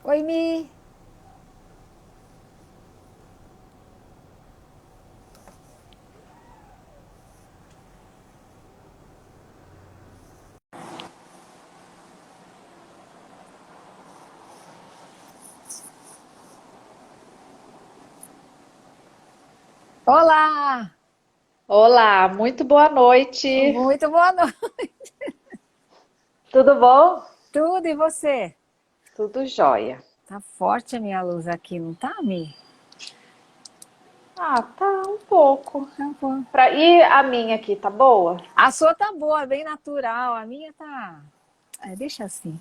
Oi, Mi. Olá! Olá, muito boa noite. Muito boa noite. Tudo bom? Tudo e você? Tudo jóia. Tá forte a minha luz aqui, não tá, Mi? Ah, tá um pouco. Tá bom. E a minha aqui, tá boa? A sua tá boa, bem natural. A minha tá. Deixa assim.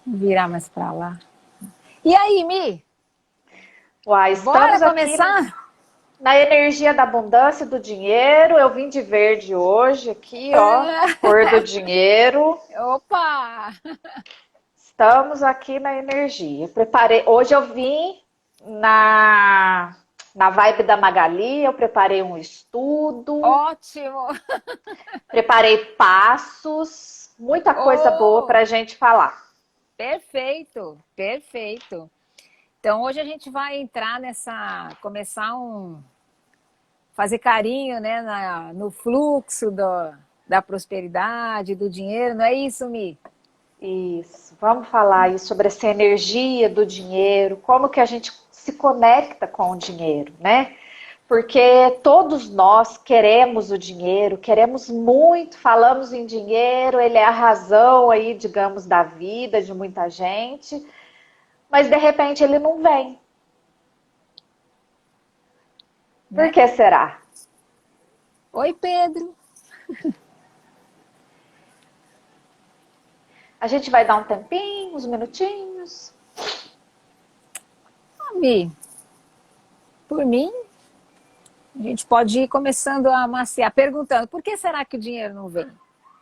Vou virar mais pra lá. E aí, Mi? Uai, Bora estamos aqui começar? na energia da abundância do dinheiro. Eu vim de verde hoje aqui, ó, cor do dinheiro. Opa! Estamos aqui na energia. Preparei, hoje eu vim na vibe da Magali, eu preparei um estudo, Ótimo! preparei passos, muita coisa boa Oh, para a gente falar. perfeito, perfeito. Então hoje a gente vai entrar fazer carinho, né, no fluxo da prosperidade, do dinheiro, não é isso, Mi? Isso. Vamos falar aí sobre essa energia do dinheiro, como que a gente se conecta com o dinheiro, né? Porque todos nós queremos o dinheiro, queremos muito, falamos em dinheiro, ele é a razão aí, digamos, da vida de muita gente, mas de repente ele não vem. Por Né? que será? Oi, Pedro. A gente vai dar um tempinho, uns minutinhos. Ah, Mi, por mim, a gente pode ir começando a amaciar, perguntando por que será que o dinheiro não vem,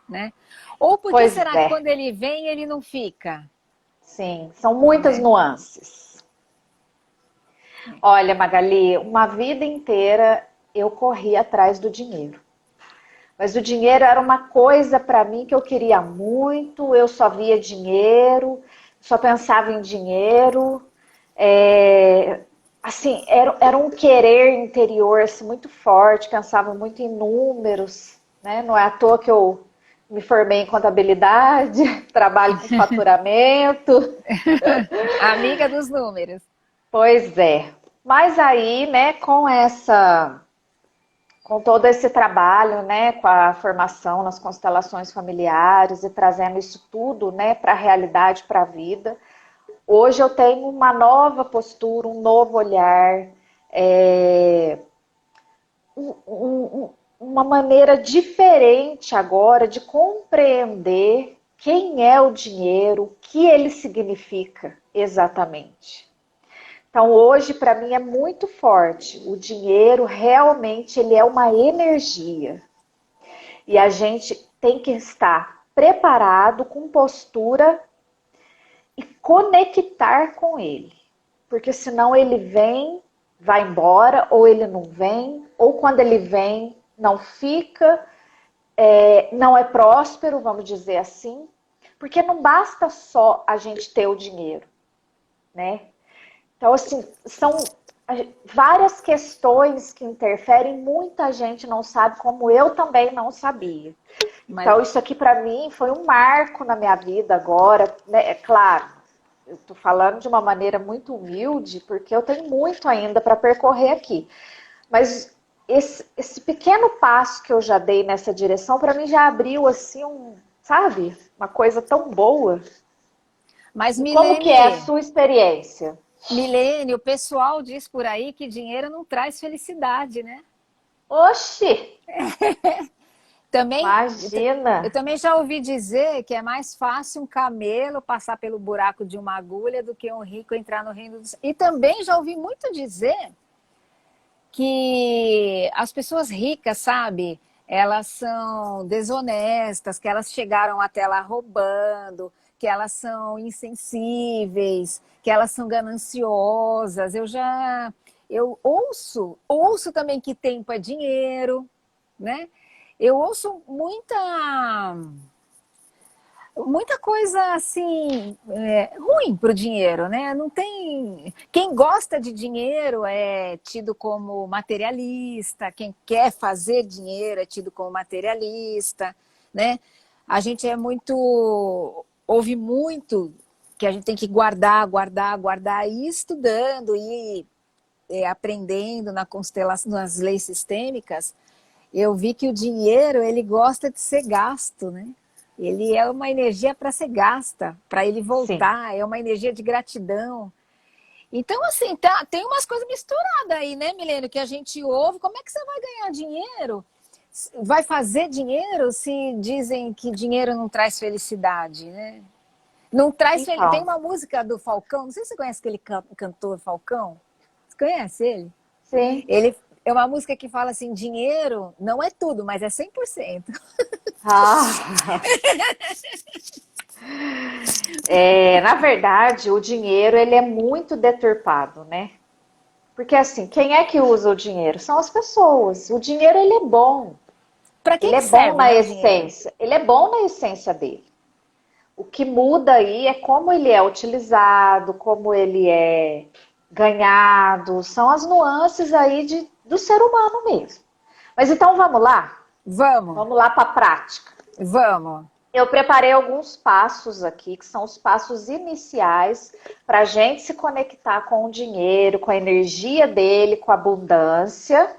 né? Ou por que Pois será que é, quando ele vem, ele não fica, sim, são muitas né? nuances. Olha, Magali, uma vida inteira eu corri atrás do dinheiro. Mas o dinheiro era uma coisa para mim que eu queria muito, eu só via dinheiro, só pensava em dinheiro. Assim, era um querer interior assim, muito forte, pensava muito em números, né? Não é à toa que eu me formei em contabilidade, trabalho com faturamento. Amiga dos números. Pois é. Mas aí, né, com todo esse trabalho, né, com a formação nas constelações familiares e trazendo isso tudo, né, para a realidade, para a vida. Hoje eu tenho uma nova postura, um novo olhar, é, uma maneira diferente agora de compreender quem é o dinheiro, o que ele significa exatamente. Então hoje para mim é muito forte. O dinheiro realmente ele é uma energia. E a gente tem que estar preparado com postura e conectar com ele. Porque senão ele vem, vai embora, ou ele não vem, ou quando ele vem, não fica, não é próspero, vamos dizer assim. Porque não basta só a gente ter o dinheiro, né? Então, assim, são várias questões que interferem, muita gente não sabe, como eu também não sabia. Mas, Então, isso aqui para mim foi um marco na minha vida agora, né? É claro, eu estou falando de uma maneira muito humilde, porque eu tenho muito ainda para percorrer aqui. Mas esse pequeno passo que eu já dei nessa direção, para mim já abriu assim sabe, uma coisa tão boa. mas E como que é a Milene, sua experiência? Milene, o pessoal diz por aí que dinheiro não traz felicidade, né? Oxi, Também, imagina. eu também já ouvi dizer que é mais fácil um camelo passar pelo buraco de uma agulha do que um rico entrar no reino dos... E também já ouvi muito dizer que as pessoas ricas, sabe, elas são desonestas, que elas chegaram até lá roubando, que elas são insensíveis, que elas são gananciosas. Eu ouço também que tempo é dinheiro, né? Eu ouço muita coisa assim ruim para o dinheiro, né? Não tem. Quem gosta de dinheiro é tido como materialista, quem quer fazer dinheiro é tido como materialista, né? A gente é muito. Ouve muito que a gente tem que guardar, guardar, guardar, e ir estudando, e aprendendo na constelação, nas leis sistêmicas. Eu vi que o dinheiro, ele gosta de ser gasto, né? Ele é uma energia para ser gasta, para ele Sim. voltar, é uma energia de gratidão. Então, assim, tem umas coisas misturadas aí, né, Milênio, que a gente ouve. Como é que você vai ganhar dinheiro? Vai fazer dinheiro se dizem que dinheiro não traz felicidade, né? Não traz Tem Então, uma música do Falcão, não sei se você conhece aquele cantor Falcão. Você conhece ele? sim. Ele é uma música que fala assim: dinheiro não é tudo, mas é 100%. Ah, na verdade, o dinheiro ele é muito deturpado, né? Porque assim, quem é que usa o dinheiro? São as pessoas. O dinheiro ele é bom. Para que Ele que é bom serve, na né, o dinheiro? essência. Ele é bom na essência dele. O que muda aí é como ele é utilizado, como ele é ganhado, são as nuances aí do ser humano mesmo. Mas então vamos lá? Vamos, Vamos lá para a prática. vamos. Eu preparei alguns passos aqui, que são os passos iniciais para a gente se conectar com o dinheiro, com a energia dele, com a abundância.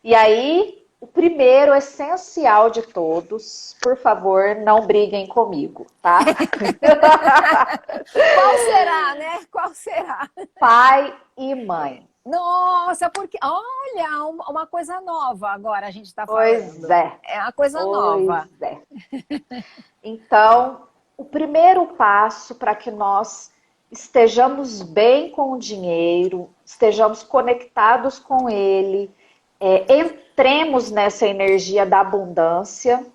E aí, o primeiro, essencial de todos, por favor, não briguem comigo, tá? Qual será, né? Qual será? Pai e mãe. Nossa, porque olha, uma coisa nova agora a gente está Pois falando. é, É uma coisa nova. pois é. Então, o primeiro passo para que nós estejamos bem com o dinheiro, estejamos conectados com ele, entremos nessa energia da abundância,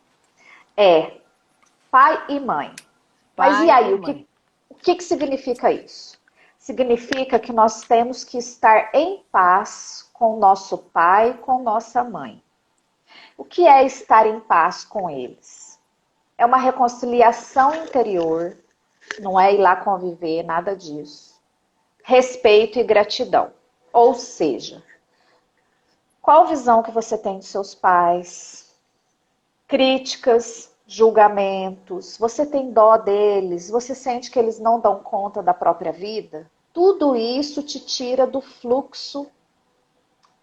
é pai e mãe. Mas e Pai e aí, mãe. o que significa isso? Significa que nós temos que estar em paz com nosso pai, com nossa mãe. O que é estar em paz com eles? É uma reconciliação interior, não é ir lá conviver, nada disso. Respeito e gratidão. Ou seja, qual visão que você tem de seus pais? Críticas, julgamentos, você tem dó deles, você sente que eles não dão conta da própria vida? Tudo isso te tira do fluxo,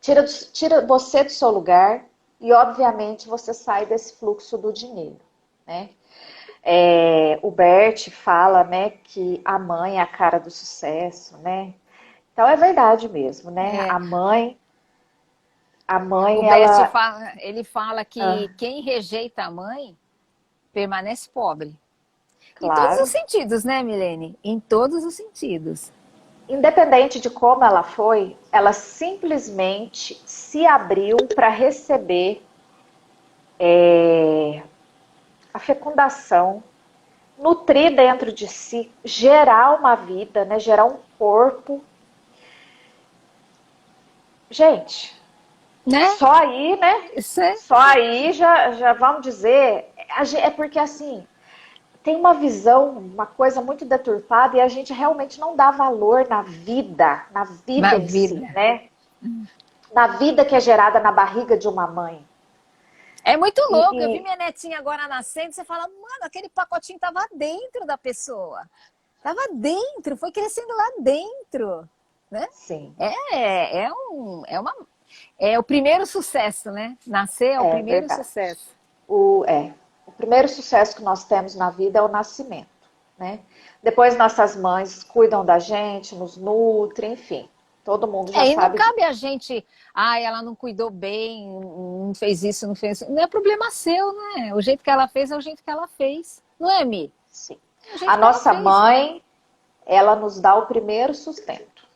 tira você do seu lugar e, obviamente, você sai desse fluxo do dinheiro, né? O Bert fala, né, que a mãe é a cara do sucesso, né? Então é verdade mesmo, né? É, A o mãe, Bert ela, fala, ele fala que ah, quem rejeita a mãe permanece pobre. Em todos os claro, sentidos, né, Milene? Em todos os sentidos. independente de como ela foi, ela simplesmente se abriu para receber a fecundação, nutrir dentro de si, gerar uma vida, né? Gerar um corpo. Gente, Né? só aí, né? Isso é. Só aí já vamos dizer. É porque assim, tem uma visão, uma coisa muito deturpada e a gente realmente não dá valor na vida Na em si, vida. né? Na vida que é gerada na barriga de uma mãe. É muito E, louco. Eu vi e minha netinha agora nascendo. Você fala, mano, aquele pacotinho tava dentro da pessoa. Tava dentro, foi crescendo lá dentro, né? sim, É o primeiro sucesso, né? Nascer é o é primeiro verdade. sucesso. O primeiro sucesso que nós temos na vida é o nascimento, né? Depois nossas mães cuidam da gente, nos nutrem, enfim. Todo mundo já E não sabe cabe a disso. gente, ela não cuidou bem, não fez isso, não fez isso. Não é problema seu, né? O jeito que ela fez é o jeito que ela fez. Não é, Mi? Sim. É o jeito A que ela nossa fez. mãe, ela nos dá o primeiro sustento.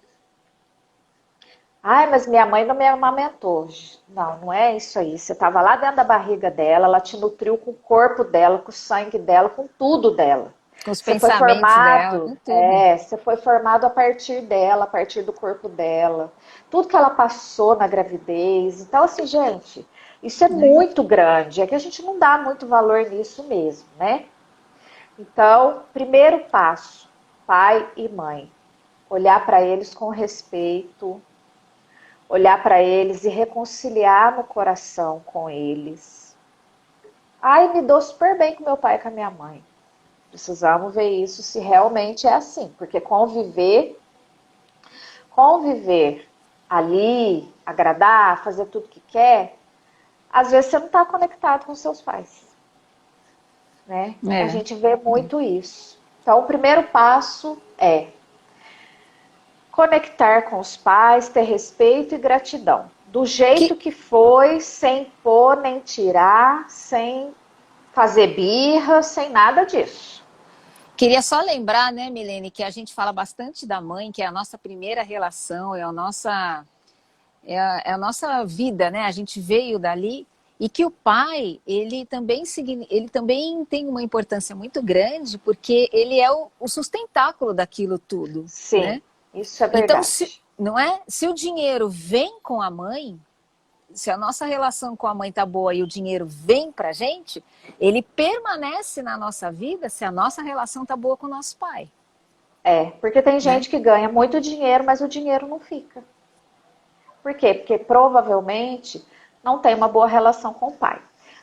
Ai, mas minha mãe não me amamentou. Não, não é isso aí. Você estava lá dentro da barriga dela, ela te nutriu com o corpo dela, com o sangue dela, com tudo dela. Com os pensamentos dela, com tudo. Você foi formado a partir dela, a partir do corpo dela. Tudo que ela passou na gravidez. Então, assim, gente, isso é Né? muito grande. É que a gente não dá muito valor nisso mesmo, né? Então, primeiro passo, pai e mãe, olhar para eles com respeito, olhar para eles e reconciliar no coração com eles. Ai, me dou super bem com meu pai e com a minha mãe. Precisamos ver isso se realmente é assim, porque conviver ali, agradar, fazer tudo que quer, às vezes você não está conectado com seus pais, né? A É. gente vê muito isso. Então, o primeiro passo é conectar com os pais, ter respeito e gratidão. Do jeito Que, que foi, sem pôr nem tirar, sem fazer birra, sem nada disso. Queria só lembrar, né, Milene, que a gente fala bastante da mãe, que é a nossa primeira relação, é a nossa vida, né? A gente veio dali. E que o pai, ele também tem uma importância muito grande, porque ele é o sustentáculo daquilo tudo, Sim, né? isso é Então, verdade. não é? Se o dinheiro vem com a mãe, se a nossa relação com a mãe tá boa e o dinheiro vem pra gente, ele permanece na nossa vida se a nossa relação tá boa com o nosso pai, É, porque tem né? gente que ganha muito dinheiro, mas o dinheiro não fica. Por quê? Porque provavelmente não tem uma boa relação com o pai.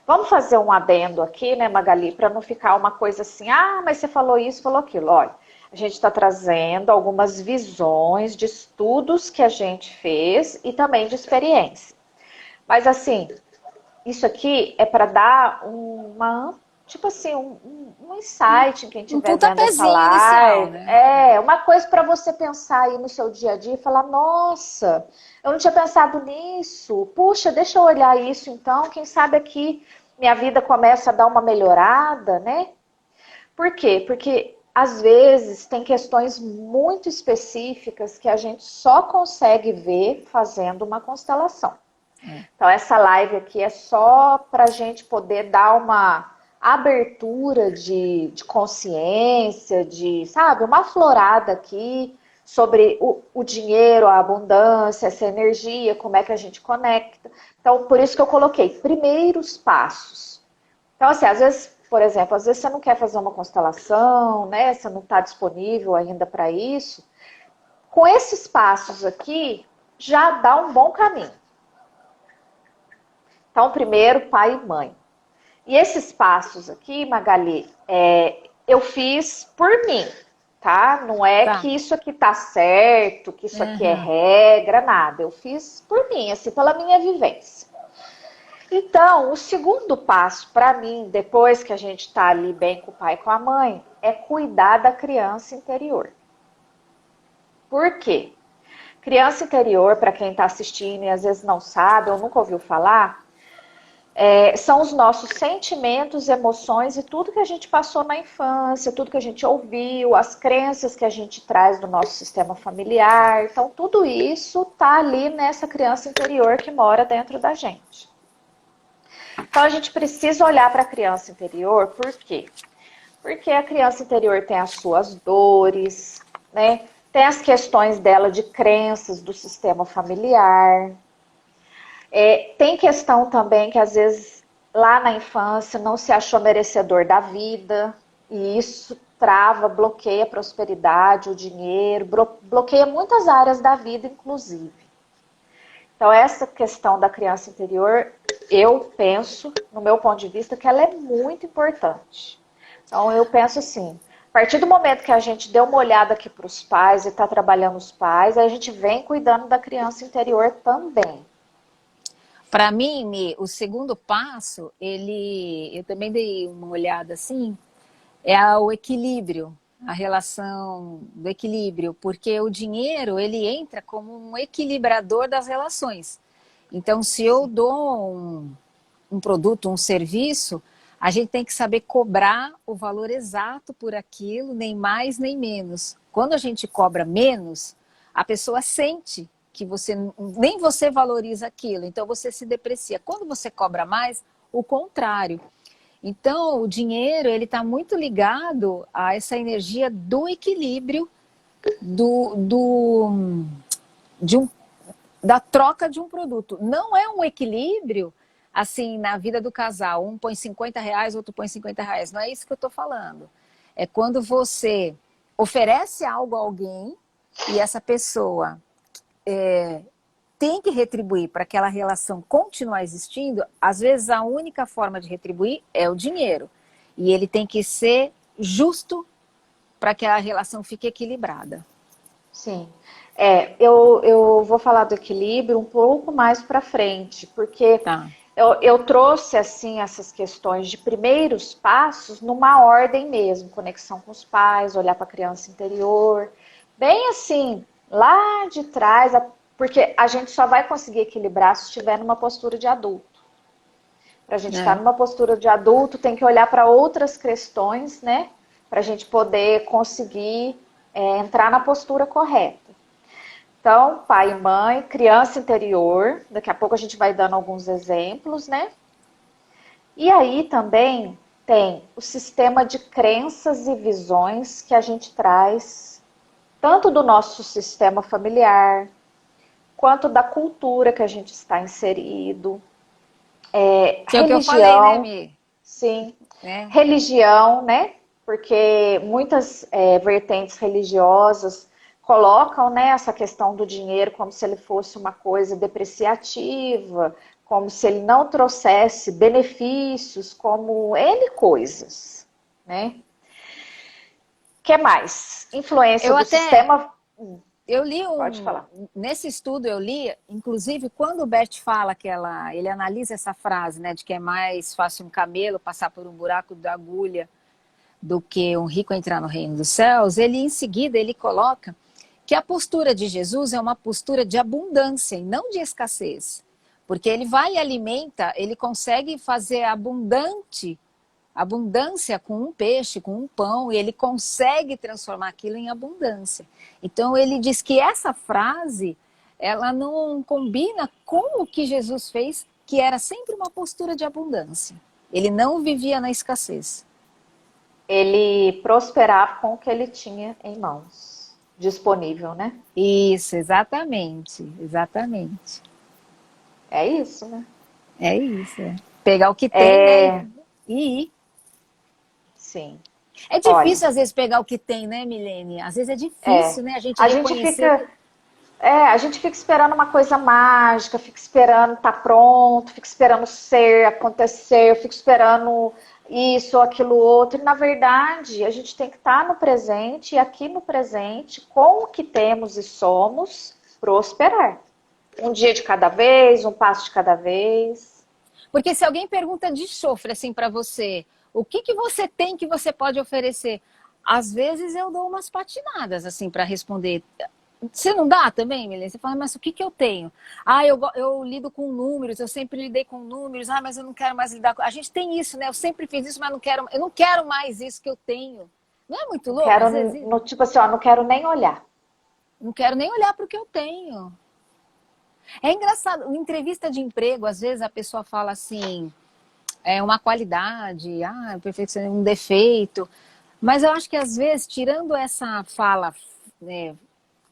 Vamos fazer um adendo aqui, né, Magali, para não ficar uma coisa assim, ah, mas você falou isso, falou aquilo. Olha, a gente está trazendo algumas visões de estudos que a gente fez e também de experiência. Mas assim, isso aqui é para dar uma, tipo assim, um insight em quem Um estiver vendo essa pontapézinho inicial, live. né? É, uma coisa para você pensar aí no seu dia a dia e falar, nossa, eu não tinha pensado nisso. Puxa, deixa eu olhar isso então. Quem sabe aqui minha vida começa a dar uma melhorada, né? Por quê? Porque às vezes tem questões muito específicas que a gente só consegue ver fazendo uma constelação. É. Então, essa live aqui é só para a gente poder dar uma abertura de consciência, de, sabe, uma aflorada aqui sobre o dinheiro, a abundância, essa energia, como é que a gente conecta. Então, por isso que eu coloquei primeiros passos. Então, assim, às vezes, por exemplo, às vezes você não quer fazer uma constelação, né? Você não está disponível ainda para isso. Com esses passos aqui, já dá um bom caminho. Então, primeiro, pai e mãe. E esses passos aqui, Magali, eu fiz por mim, tá? Não é Tá. que isso aqui tá certo, que isso aqui é Uhum. regra, nada. Eu fiz por mim, assim, pela minha vivência. Então, o segundo passo para mim, depois que a gente está ali bem com o pai e com a mãe, é cuidar da criança interior. Por quê? Criança interior, para quem está assistindo e às vezes não sabe ou nunca ouviu falar, são os nossos sentimentos, emoções e tudo que a gente passou na infância, tudo que a gente ouviu, as crenças que a gente traz do nosso sistema familiar. Então, tudo isso está ali nessa criança interior que mora dentro da gente. Então, a gente precisa olhar para a criança interior, por quê? Porque a criança interior tem as suas dores, né? Tem as questões dela de crenças do sistema familiar. Tem questão também que às vezes lá na infância não se achou merecedor da vida e isso trava, bloqueia a prosperidade, o dinheiro, bloqueia muitas áreas da vida, inclusive. Então essa questão da criança interior, eu penso, no meu ponto de vista, que ela é muito importante. Então eu penso assim, a partir do momento que a gente deu uma olhada aqui para os pais e está trabalhando os pais, a gente vem cuidando da criança interior também. Para mim, o segundo passo, eu também dei uma olhada assim, é o equilíbrio, a relação do equilíbrio, porque o dinheiro, ele entra como um equilibrador das relações. Então, se eu dou um produto, um serviço, a gente tem que saber cobrar o valor exato por aquilo, nem mais nem menos. Quando a gente cobra menos, a pessoa sente que nem você valoriza aquilo, então você se deprecia. Quando você cobra mais, o contrário. Então, o dinheiro ele está muito ligado a essa energia do equilíbrio do, do, de um, da troca de um produto. Não é um equilíbrio assim na vida do casal. Um põe R$ 50, outro põe R$ 50. Não é isso que eu estou falando. É quando você oferece algo a alguém e essa pessoa tem que retribuir para aquela relação continuar existindo. Às vezes a única forma de retribuir é o dinheiro. E ele tem que ser justo para que a relação fique equilibrada. Sim. Eu vou falar do equilíbrio um pouco mais para frente, porque Tá. eu trouxe assim essas questões de primeiros passos numa ordem mesmo, conexão com os pais, olhar para a criança interior, bem assim, lá de trás, porque a gente só vai conseguir equilibrar se estiver numa postura de adulto. Para a gente estar numa postura de adulto, tem que olhar para outras questões, né? Para a gente poder conseguir entrar na postura correta. Então, pai e mãe, criança interior, daqui a pouco a gente vai dando alguns exemplos, né? E aí também tem o sistema de crenças e visões que a gente traz, tanto do nosso sistema familiar, quanto da cultura que a gente está inserido. Que é o que eu falei, né, Religião, Mi? sim. Né? Religião, né? Porque muitas vertentes religiosas colocam, né, essa questão do dinheiro como se ele fosse uma coisa depreciativa, como se ele não trouxesse benefícios, como N coisas, né? O que mais? Influência Eu do até, sistema... eu li Pode falar. nesse estudo eu li, inclusive quando o Bert fala ele analisa essa frase, né, de que é mais fácil um camelo passar por um buraco da agulha do que um rico entrar no reino dos céus, ele em seguida ele coloca que a postura de Jesus é uma postura de abundância e não de escassez. Porque ele vai e alimenta, ele consegue fazer abundância com um peixe, com um pão, e ele consegue transformar aquilo em abundância. Então ele diz que essa frase, ela não combina com o que Jesus fez, que era sempre uma postura de abundância. Ele não vivia na escassez. Ele prosperava com o que ele tinha em mãos, disponível, né? Isso, exatamente, exatamente. É isso, né? É isso. É. Pegar o que tem, né? E ir. Sim. É Olha, difícil, às vezes, pegar o que tem, né, Milene? Às vezes é é. difícil, né? A gente A gente reconhecer fica, que. a gente fica esperando uma coisa mágica, fica esperando estar pronto, fica esperando ser, acontecer, eu fico esperando isso ou aquilo outro. E, na verdade, a gente tem que estar no presente e aqui no presente, com o que temos e somos, prosperar. Um dia de cada vez, um passo de cada vez. Porque se alguém pergunta de chofre, assim, para você, o que que você tem que você pode oferecer? Às vezes eu dou umas patinadas, assim, para responder. Você não dá também, Milene? Você fala, mas o que que eu tenho? Ah, eu lido com números, eu sempre lidei com números. Ah, mas eu não quero mais lidar com... A gente tem isso, né? Eu sempre fiz isso, mas eu não quero mais isso que eu tenho. Não é muito Não louco, às quero, vezes? no, tipo assim, ó, não quero nem olhar. Não quero nem olhar para o que eu tenho. É engraçado, em entrevista de emprego, às vezes a pessoa fala assim, é uma qualidade, perfeição, um defeito. Mas eu acho que às vezes, tirando essa fala, né,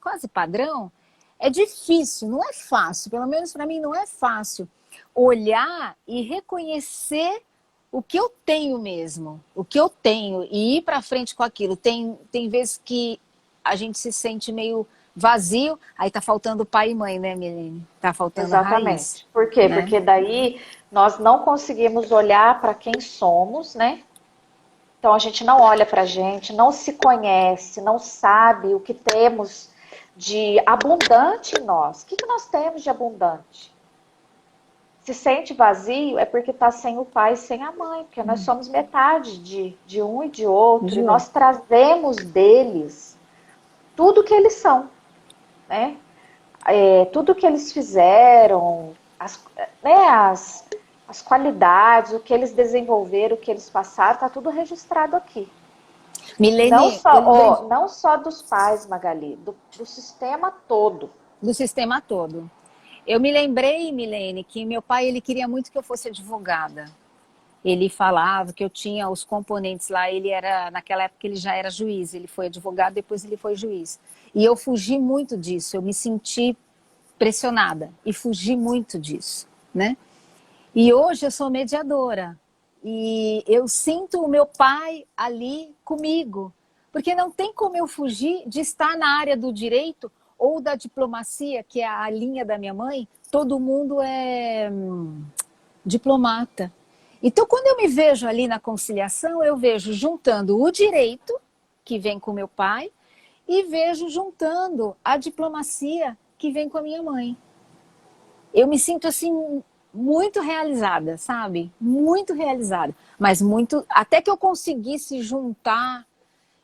quase padrão, é difícil, não é fácil, pelo menos para mim não é fácil olhar e reconhecer o que eu tenho mesmo, o que eu tenho e ir para frente com aquilo. Tem vezes que a gente se sente meio vazio, aí tá faltando pai e mãe, né, Milene? Tá faltando a raiz, Exatamente. Por quê? né? Porque daí nós não conseguimos olhar para quem somos, né? Então a gente não olha para a gente, não se conhece, não sabe o que temos de abundante em nós. O que nós temos de abundante? Se sente vazio é porque está sem o pai e sem a mãe, porque nós somos metade de um e de outro, e Ju? nós trazemos deles tudo que eles são, né? Tudo que eles fizeram, as qualidades, o que eles desenvolveram, o que eles passaram, está tudo registrado aqui. Não Milene, eu só, lembrei não só dos pais, Magali, do sistema todo. do sistema todo. Eu me lembrei, Milene, que meu pai ele queria muito que eu fosse advogada. Ele falava que eu tinha os componentes lá, naquela época ele já era juiz, ele foi advogado, depois ele foi juiz. E eu fugi muito disso, eu me senti pressionada e fugi muito disso, né? E hoje eu sou mediadora. E eu sinto o meu pai ali comigo, porque não tem como eu fugir de estar na área do direito ou da diplomacia, que é a linha da minha mãe. Todo mundo é diplomata. Então, quando eu me vejo ali na conciliação, eu vejo juntando o direito, que vem com meu pai, e vejo juntando a diplomacia, que vem com a minha mãe. Eu me sinto assim muito realizada, sabe? Muito realizada. Mas muito, até que eu conseguisse juntar,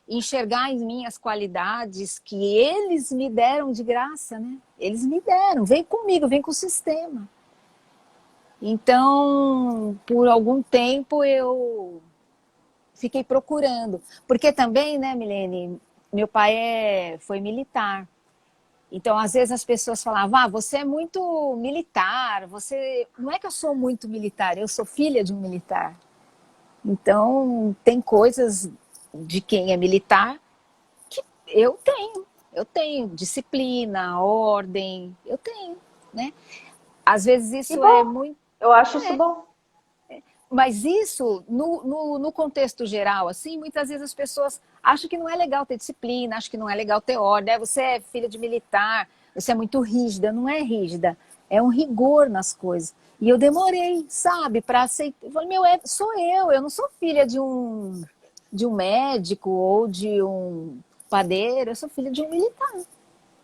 enxergar em mim as qualidades que eles me deram de graça, né? Eles me deram, vem comigo, vem com o sistema. Então, por algum tempo eu fiquei procurando, porque também, né, Milene, meu pai foi militar. Então, às vezes as pessoas falavam, você é muito militar, você... Não é que eu sou muito militar, eu sou filha de um militar. Então, tem coisas de quem é militar que eu tenho disciplina, ordem, eu tenho, né? Às vezes Que isso é bom, muito... eu acho isso bom. Mas isso, no contexto geral, assim, muitas vezes as pessoas acham que não é legal ter disciplina, acham que não é legal ter ordem. Você é filha de militar, você é muito rígida. Não é rígida, é um rigor nas coisas. E eu demorei, sabe, para aceitar. Eu falei, sou eu não sou filha de um médico ou de um padeiro, eu sou filha de um militar,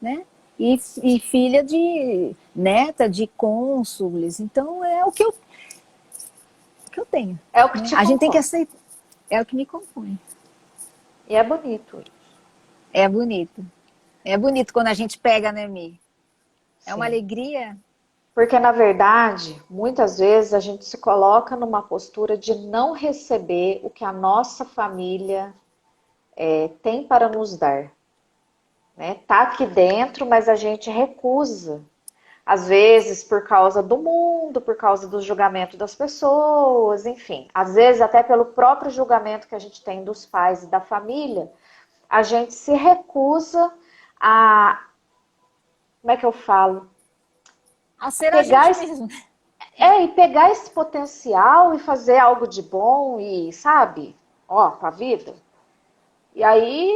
né? E filha de neta de cônsules. Então é o que eu tenho, É o que né? te A gente tem que compõe. aceitar, é o que me compõe. E é bonito. É bonito. É bonito quando a gente pega, né, Mi? É uma Sim. alegria. Porque, na verdade, muitas vezes a gente se coloca numa postura de não receber o que a nossa família tem para nos dar. Né? Tá aqui dentro, mas a gente recusa. Às vezes por causa do mundo, por causa do julgamento das pessoas, enfim. Às vezes até pelo próprio julgamento que a gente tem dos pais e da família, a gente se recusa a, como é que eu falo? A ser a Pegar gente esse, mesmo. e pegar esse potencial e fazer algo de bom e, sabe, ó, pra vida. E aí,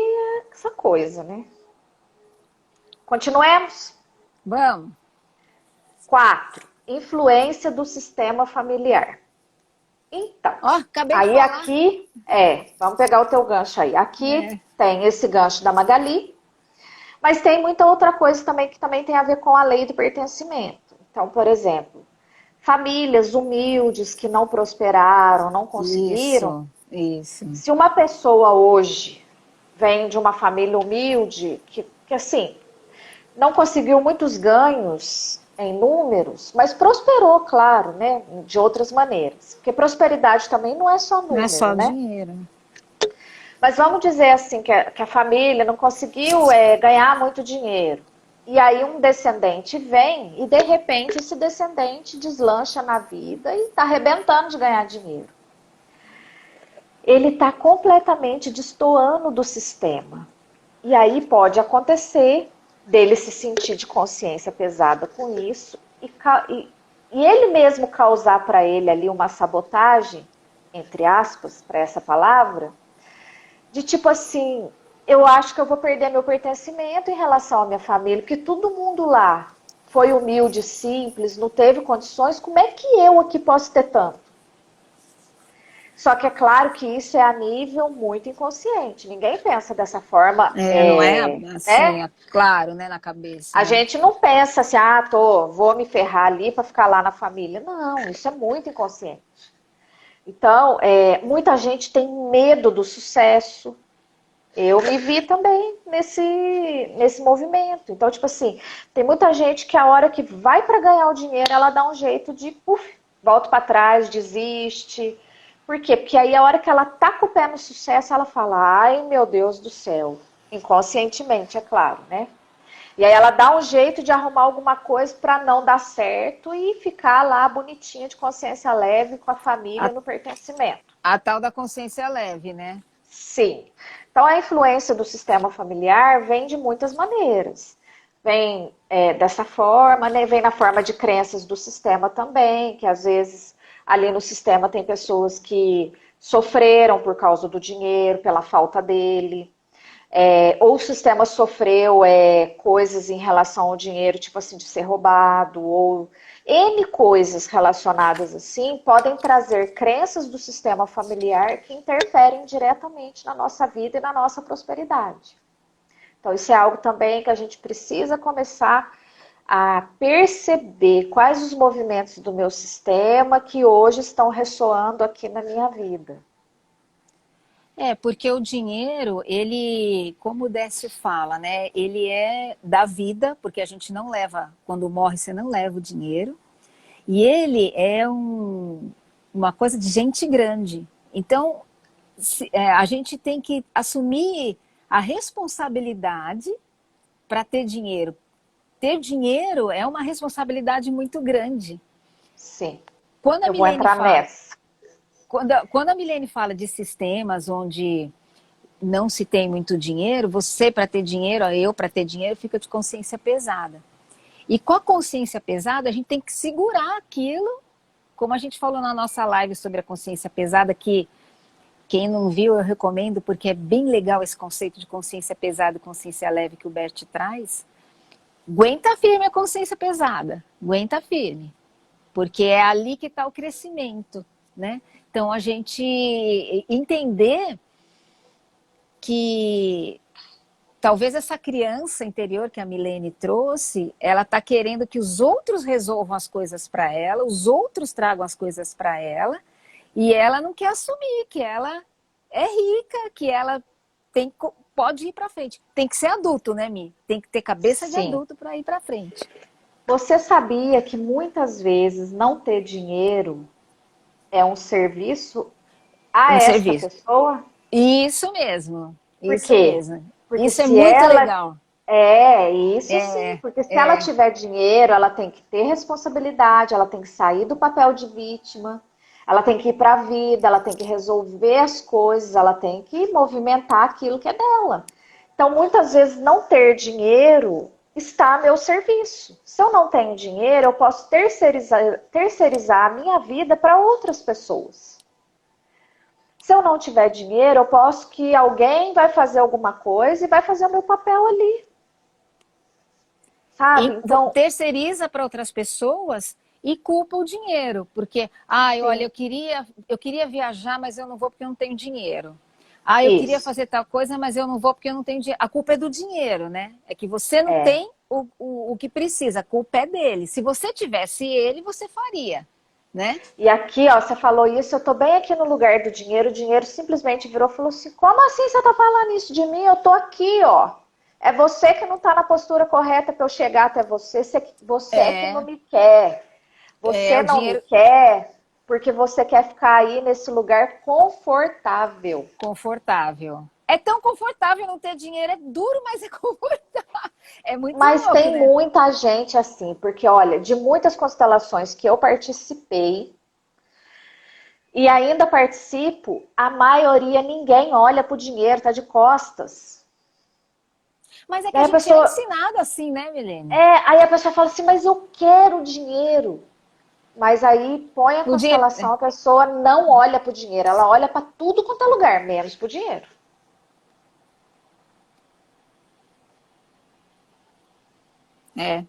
essa coisa, né? Continuemos. Vamos. 4. Influência do sistema familiar. Então, Ó, acabei de aí falar. aqui, vamos pegar o teu gancho aí. Aqui É. tem esse gancho da Magali, mas tem muita outra coisa também que também tem a ver com a lei do pertencimento. Então, por exemplo, famílias humildes que não prosperaram, não conseguiram. Isso. Se uma pessoa hoje vem de uma família humilde, que assim, não conseguiu muitos ganhos em números, mas prosperou, claro, né? De outras maneiras. Porque prosperidade também não é só Não é número, só né? dinheiro. Mas vamos dizer assim, que a família não conseguiu ganhar muito dinheiro. E aí um descendente vem e de repente esse descendente deslancha na vida e está arrebentando de ganhar dinheiro. Ele está completamente destoando do sistema. E aí pode acontecer dele se sentir de consciência pesada com isso e ele mesmo causar para ele ali uma sabotagem, entre aspas, para essa palavra, de tipo assim, eu acho que eu vou perder meu pertencimento em relação à minha família, porque todo mundo lá foi humilde, simples, não teve condições, como é que eu aqui posso ter tanto? Só que é claro que isso é a nível muito inconsciente. Ninguém pensa dessa forma, Não é assim, né? claro, né, na cabeça, A né? gente não pensa assim, vou me ferrar ali para ficar lá na família. Não, isso é muito inconsciente. Então, muita gente tem medo do sucesso. Eu me vi também nesse movimento. Então, tipo assim, tem muita gente que a hora que vai para ganhar o dinheiro, ela dá um jeito de, volta para trás, desiste. Por quê? Porque aí a hora que ela tá com o pé no sucesso, ela fala, ai meu Deus do céu. Inconscientemente, é claro, né? E aí ela dá um jeito de arrumar alguma coisa para não dar certo e ficar lá bonitinha, de consciência leve, com a família A, no pertencimento. a tal da consciência leve, né? Sim. Então a influência do sistema familiar vem de muitas maneiras. Vem dessa forma, né? Vem na forma de crenças do sistema também, que às vezes Ali no sistema tem pessoas que sofreram por causa do dinheiro, pela falta dele. Ou o sistema sofreu coisas em relação ao dinheiro, tipo assim, de ser roubado, ou N coisas relacionadas assim, podem trazer crenças do sistema familiar que interferem diretamente na nossa vida e na nossa prosperidade. Então, isso é algo também que a gente precisa começar a perceber quais os movimentos do meu sistema que hoje estão ressoando aqui na minha vida. Porque o dinheiro, ele, como o Décio fala, né? Ele é da vida, porque a gente não leva, quando morre, você não leva o dinheiro. E ele é uma coisa de gente grande. Então, a gente tem que assumir a responsabilidade para ter dinheiro. Ter dinheiro é uma responsabilidade muito grande. Sim, Quando a eu vou Milene entrar fala, nessa. quando a Milene fala de sistemas onde não se tem muito dinheiro, você para ter dinheiro, eu para ter dinheiro, fica de consciência pesada. E com a consciência pesada, a gente tem que segurar aquilo, como a gente falou na nossa live sobre a consciência pesada, que quem não viu, eu recomendo, porque é bem legal esse conceito de consciência pesada e consciência leve que o Bert traz. Aguenta firme a consciência pesada, aguenta firme, porque é ali que está o crescimento, né? Então, a gente entender que talvez essa criança interior que a Milene trouxe, ela está querendo que os outros resolvam as coisas para ela, os outros tragam as coisas para ela, e ela não quer assumir que ela é rica, que ela pode ir para frente. Tem que ser adulto, né, Mi? Tem que ter cabeça de Sim. adulto para ir para frente. Você sabia que muitas vezes não ter dinheiro é um serviço a Um esta serviço. pessoa? Isso mesmo. Por Isso quê? mesmo. Porque Isso é se muito ela legal. isso sim, É, porque se ela é, tiver dinheiro, ela tem que ter responsabilidade, ela tem que sair do papel de vítima, ela tem que ir para a vida, ela tem que resolver as coisas, ela tem que movimentar aquilo que é dela. Então, muitas vezes, não ter dinheiro está a meu serviço. Se eu não tenho dinheiro, eu posso terceirizar a minha vida para outras pessoas. Se eu não tiver dinheiro, eu posso que alguém vai fazer alguma coisa e vai fazer o meu papel ali. Sabe? e Então, terceiriza para outras pessoas e culpa o dinheiro, porque, olha, sim, eu queria viajar, mas eu não vou porque eu não tenho dinheiro. Eu queria isso. fazer tal coisa, mas eu não vou porque eu não tenho dinheiro. A culpa é do dinheiro, né? É que você não É. tem o que precisa, a culpa é dele. Se você tivesse ele, você faria, né? E aqui, ó, você falou isso, eu tô bem aqui no lugar do dinheiro, o dinheiro simplesmente virou e falou assim: como assim você tá falando isso de mim? Eu tô aqui, ó. É você que não tá na postura correta para eu chegar até você, você é que não É, me quer. Você o não me dinheiro quer porque você quer ficar aí nesse lugar confortável. confortável. É tão confortável não ter dinheiro, é duro, mas é confortável. É muito Mas louco, tem né? muita gente assim, porque olha, de muitas constelações que eu participei e ainda participo, a maioria ninguém olha pro dinheiro, tá de costas. Mas é E que a aí a gente é pessoa, ensinado assim, né, Milene? aí a pessoa fala assim, mas eu quero dinheiro. Mas aí põe a O dinheiro. constelação, a pessoa não olha pro dinheiro, ela olha para tudo quanto é lugar, menos pro dinheiro. É.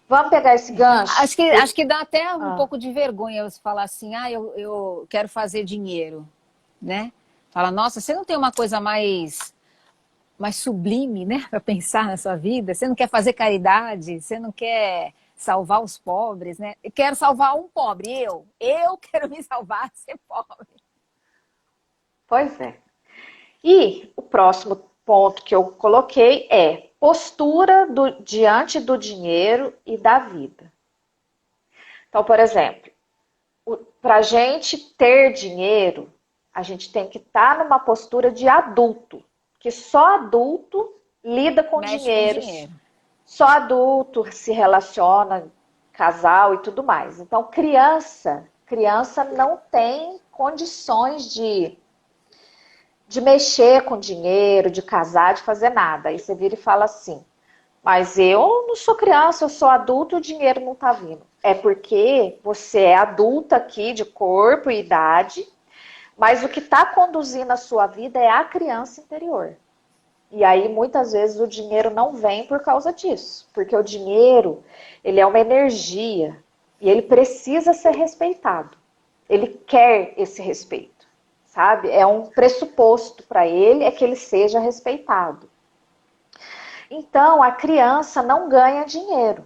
Vamos pegar esse gancho? Acho que dá até um Ah, pouco de vergonha você falar assim, eu quero fazer dinheiro, né? Fala, nossa, você não tem uma coisa mais sublime, né, para pensar na sua vida? Você não quer fazer caridade? Você não quer salvar os pobres, né? Eu quero salvar um pobre, eu quero me salvar de ser pobre. pois é. E o próximo ponto que eu coloquei é postura diante do dinheiro e da vida. Então, por exemplo, para a gente ter dinheiro, a gente tem que estar numa postura de adulto, que só adulto lida com Mexe com dinheiro, dinheiro. só adulto se relaciona, casal e tudo mais. Então, criança não tem condições de mexer com dinheiro, de casar, de fazer nada. Aí você vira e fala assim: Mas eu não sou criança, eu sou adulto, o dinheiro não tá vindo. É porque você é adulta aqui de corpo e idade, mas o que está conduzindo a sua vida é a criança interior. E aí, muitas vezes, o dinheiro não vem por causa disso. Porque o dinheiro, ele é uma energia e ele precisa ser respeitado. Ele quer esse respeito, sabe? É um pressuposto para ele é que ele seja respeitado. Então, a criança não ganha dinheiro.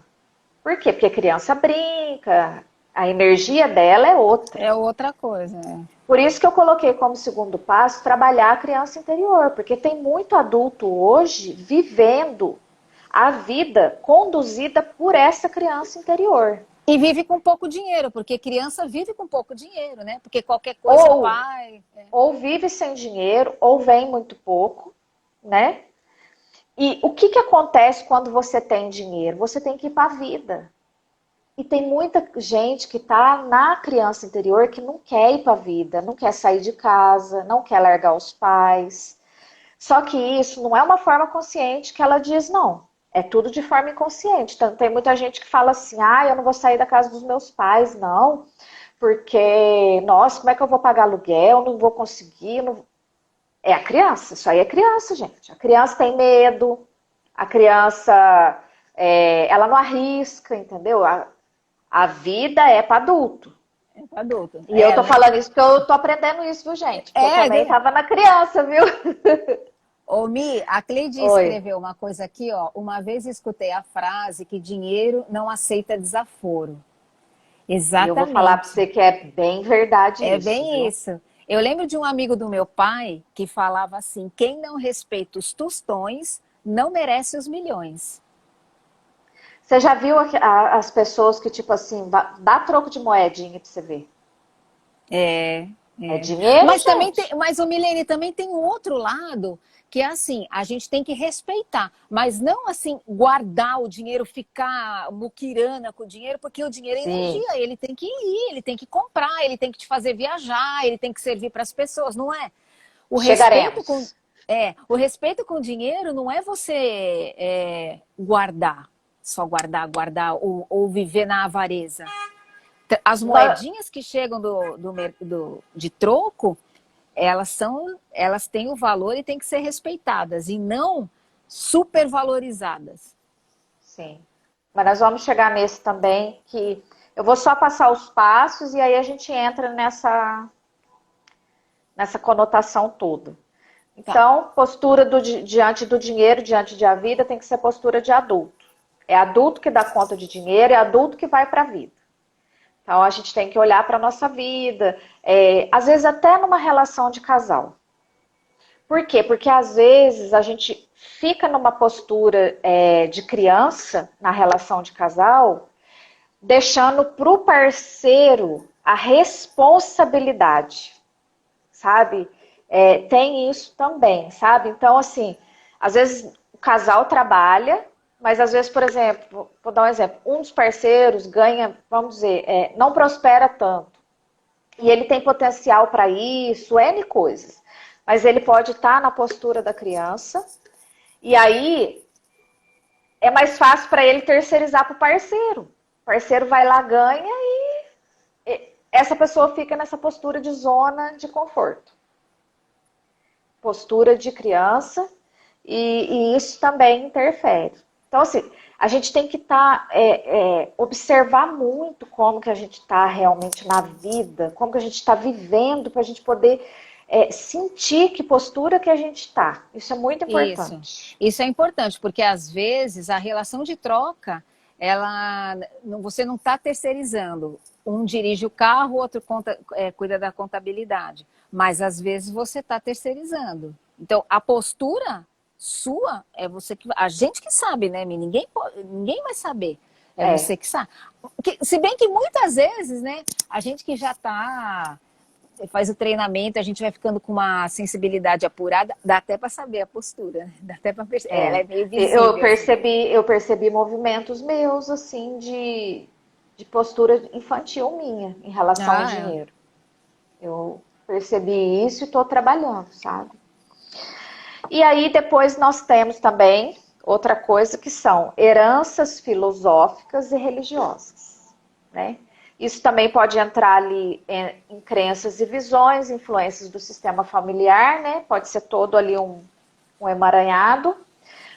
Por quê? Porque a criança brinca, a energia dela é outra. É outra coisa, né? Por isso que eu coloquei como segundo passo trabalhar a criança interior, porque tem muito adulto hoje vivendo a vida conduzida por essa criança interior. E vive com pouco dinheiro, porque criança vive com pouco dinheiro, né? Porque qualquer coisa, Ou, pai... ou vive sem dinheiro, ou vem muito pouco, né? E o que acontece quando você tem dinheiro? Você tem que ir para a vida. E tem muita gente que está na criança interior que não quer ir para a vida, não quer sair de casa, não quer largar os pais. Só que isso não é uma forma consciente que ela diz, não. É tudo de forma inconsciente. Então, tem muita gente que fala assim, ah, eu não vou sair da casa dos meus pais, não, porque, nossa, como é que eu vou pagar aluguel? Não vou conseguir. Não... É a criança, isso aí é criança, gente. A criança tem medo, a criança, ela não arrisca, entendeu? A vida é para adulto. É para adulto. E eu tô falando isso porque eu tô aprendendo isso, viu, gente? Porque eu também tava na criança, viu? Ô, Mi, a Cleide escreveu uma coisa aqui, ó. Uma vez escutei a frase que dinheiro não aceita desaforo. Exatamente. E eu vou falar para você que é bem verdade isso. É isso. bem viu? isso. Eu lembro de um amigo do meu pai que falava assim: quem não respeita os tostões não merece os milhões. Você já viu as pessoas que, tipo assim, dá troco de moedinha pra você ver? É dinheiro, mas gente? também tem, mas o Milene também tem um outro lado que é assim, a gente tem que respeitar, mas não assim guardar o dinheiro, ficar muquirana com o dinheiro, porque o dinheiro é energia, ele tem que ir, ele tem que comprar, ele tem que te fazer viajar, ele tem que servir para as pessoas, não é? O respeito com o respeito com o dinheiro não é você guardar, só guardar ou viver na avareza. As moedinhas que chegam de troco, elas têm o valor e têm que ser respeitadas e não supervalorizadas. Sim. Mas nós vamos chegar nesse também, que eu vou só passar os passos e aí a gente entra nessa conotação toda. Então, postura diante do dinheiro, diante da vida, tem que ser postura de adulto. É adulto que dá conta de dinheiro, é adulto que vai para a vida. Então, a gente tem que olhar para a nossa vida, às vezes até numa relação de casal. Por quê? Porque às vezes a gente fica numa postura de criança na relação de casal, deixando para o parceiro a responsabilidade, sabe? Tem isso também, sabe? Então, assim, às vezes o casal trabalha, mas às vezes, por exemplo, vou dar um exemplo, um dos parceiros ganha, vamos dizer, não prospera tanto. E ele tem potencial para isso, N coisas. Mas ele pode estar na postura da criança, e aí é mais fácil para ele terceirizar para o parceiro. O parceiro vai lá, ganha, e essa pessoa fica nessa postura de zona de conforto. Postura de criança, e isso também interfere. Então, assim, a gente tem que observar muito como que a gente está realmente na vida, como que a gente está vivendo, para a gente poder sentir que postura que a gente está. Isso é muito importante. Isso é importante, porque às vezes a relação de troca, você não está terceirizando. Um dirige o carro, o outro cuida da contabilidade. Mas às vezes você está terceirizando. Então, a postura sua é você que. A gente que sabe, né, Mi? Ninguém vai saber. É você que sabe. Se bem que muitas vezes, né, a gente que já faz o treinamento, a gente vai ficando com uma sensibilidade apurada, dá até para saber a postura, né? Dá até para perceber. Ela é meio visível. Eu percebi movimentos meus, assim, de postura infantil minha em relação ao dinheiro. Eu percebi isso e estou trabalhando, sabe? E aí depois nós temos também outra coisa que são heranças filosóficas e religiosas, né? Isso também pode entrar ali em crenças e visões, influências do sistema familiar, né? Pode ser todo ali um emaranhado,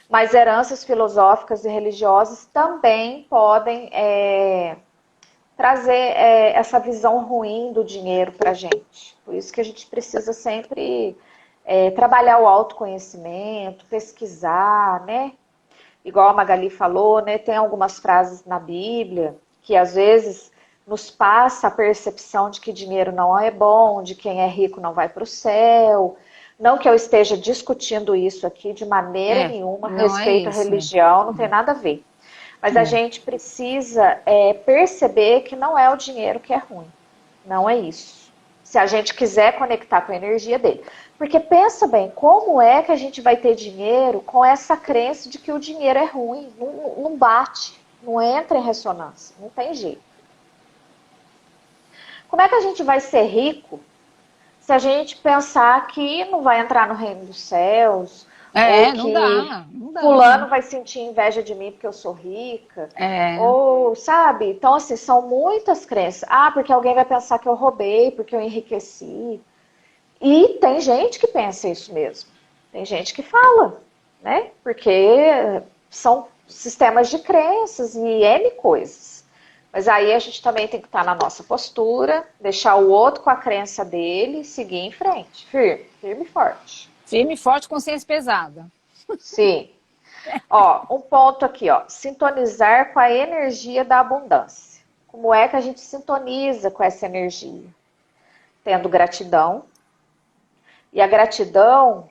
mas heranças filosóficas e religiosas também podem trazer essa visão ruim do dinheiro para a gente. Por isso que a gente precisa sempre trabalhar o autoconhecimento, pesquisar, né? Igual a Magali falou, né? Tem algumas frases na Bíblia que às vezes nos passa a percepção de que dinheiro não é bom, de quem é rico não vai para o céu. Não que eu esteja discutindo isso aqui de maneira nenhuma, não é respeito à isso. religião, não tem nada a ver. Mas a gente precisa perceber que não é o dinheiro que é ruim. Não é isso. Se a gente quiser conectar com a energia dele. Porque pensa bem, como é que a gente vai ter dinheiro com essa crença de que o dinheiro é ruim? Não bate, não entra em ressonância, não tem jeito. Como é que a gente vai ser rico se a gente pensar que não vai entrar no reino dos céus, ou Não que dá, não dá. fulano vai sentir inveja de mim porque eu sou rica, ou, sabe? Então, assim, são muitas crenças. Ah, porque alguém vai pensar que eu roubei, porque eu enriqueci. E tem gente que pensa isso mesmo. Tem gente que fala, né? Porque são sistemas de crenças e N coisas. Mas aí a gente também tem que estar na nossa postura, deixar o outro com a crença dele e seguir em frente. Firme, firme e forte. Firme, forte, consciência pesada. Sim. Ó, um ponto aqui, ó. Sintonizar com a energia da abundância. Como é que a gente sintoniza com essa energia? Tendo gratidão. E a gratidão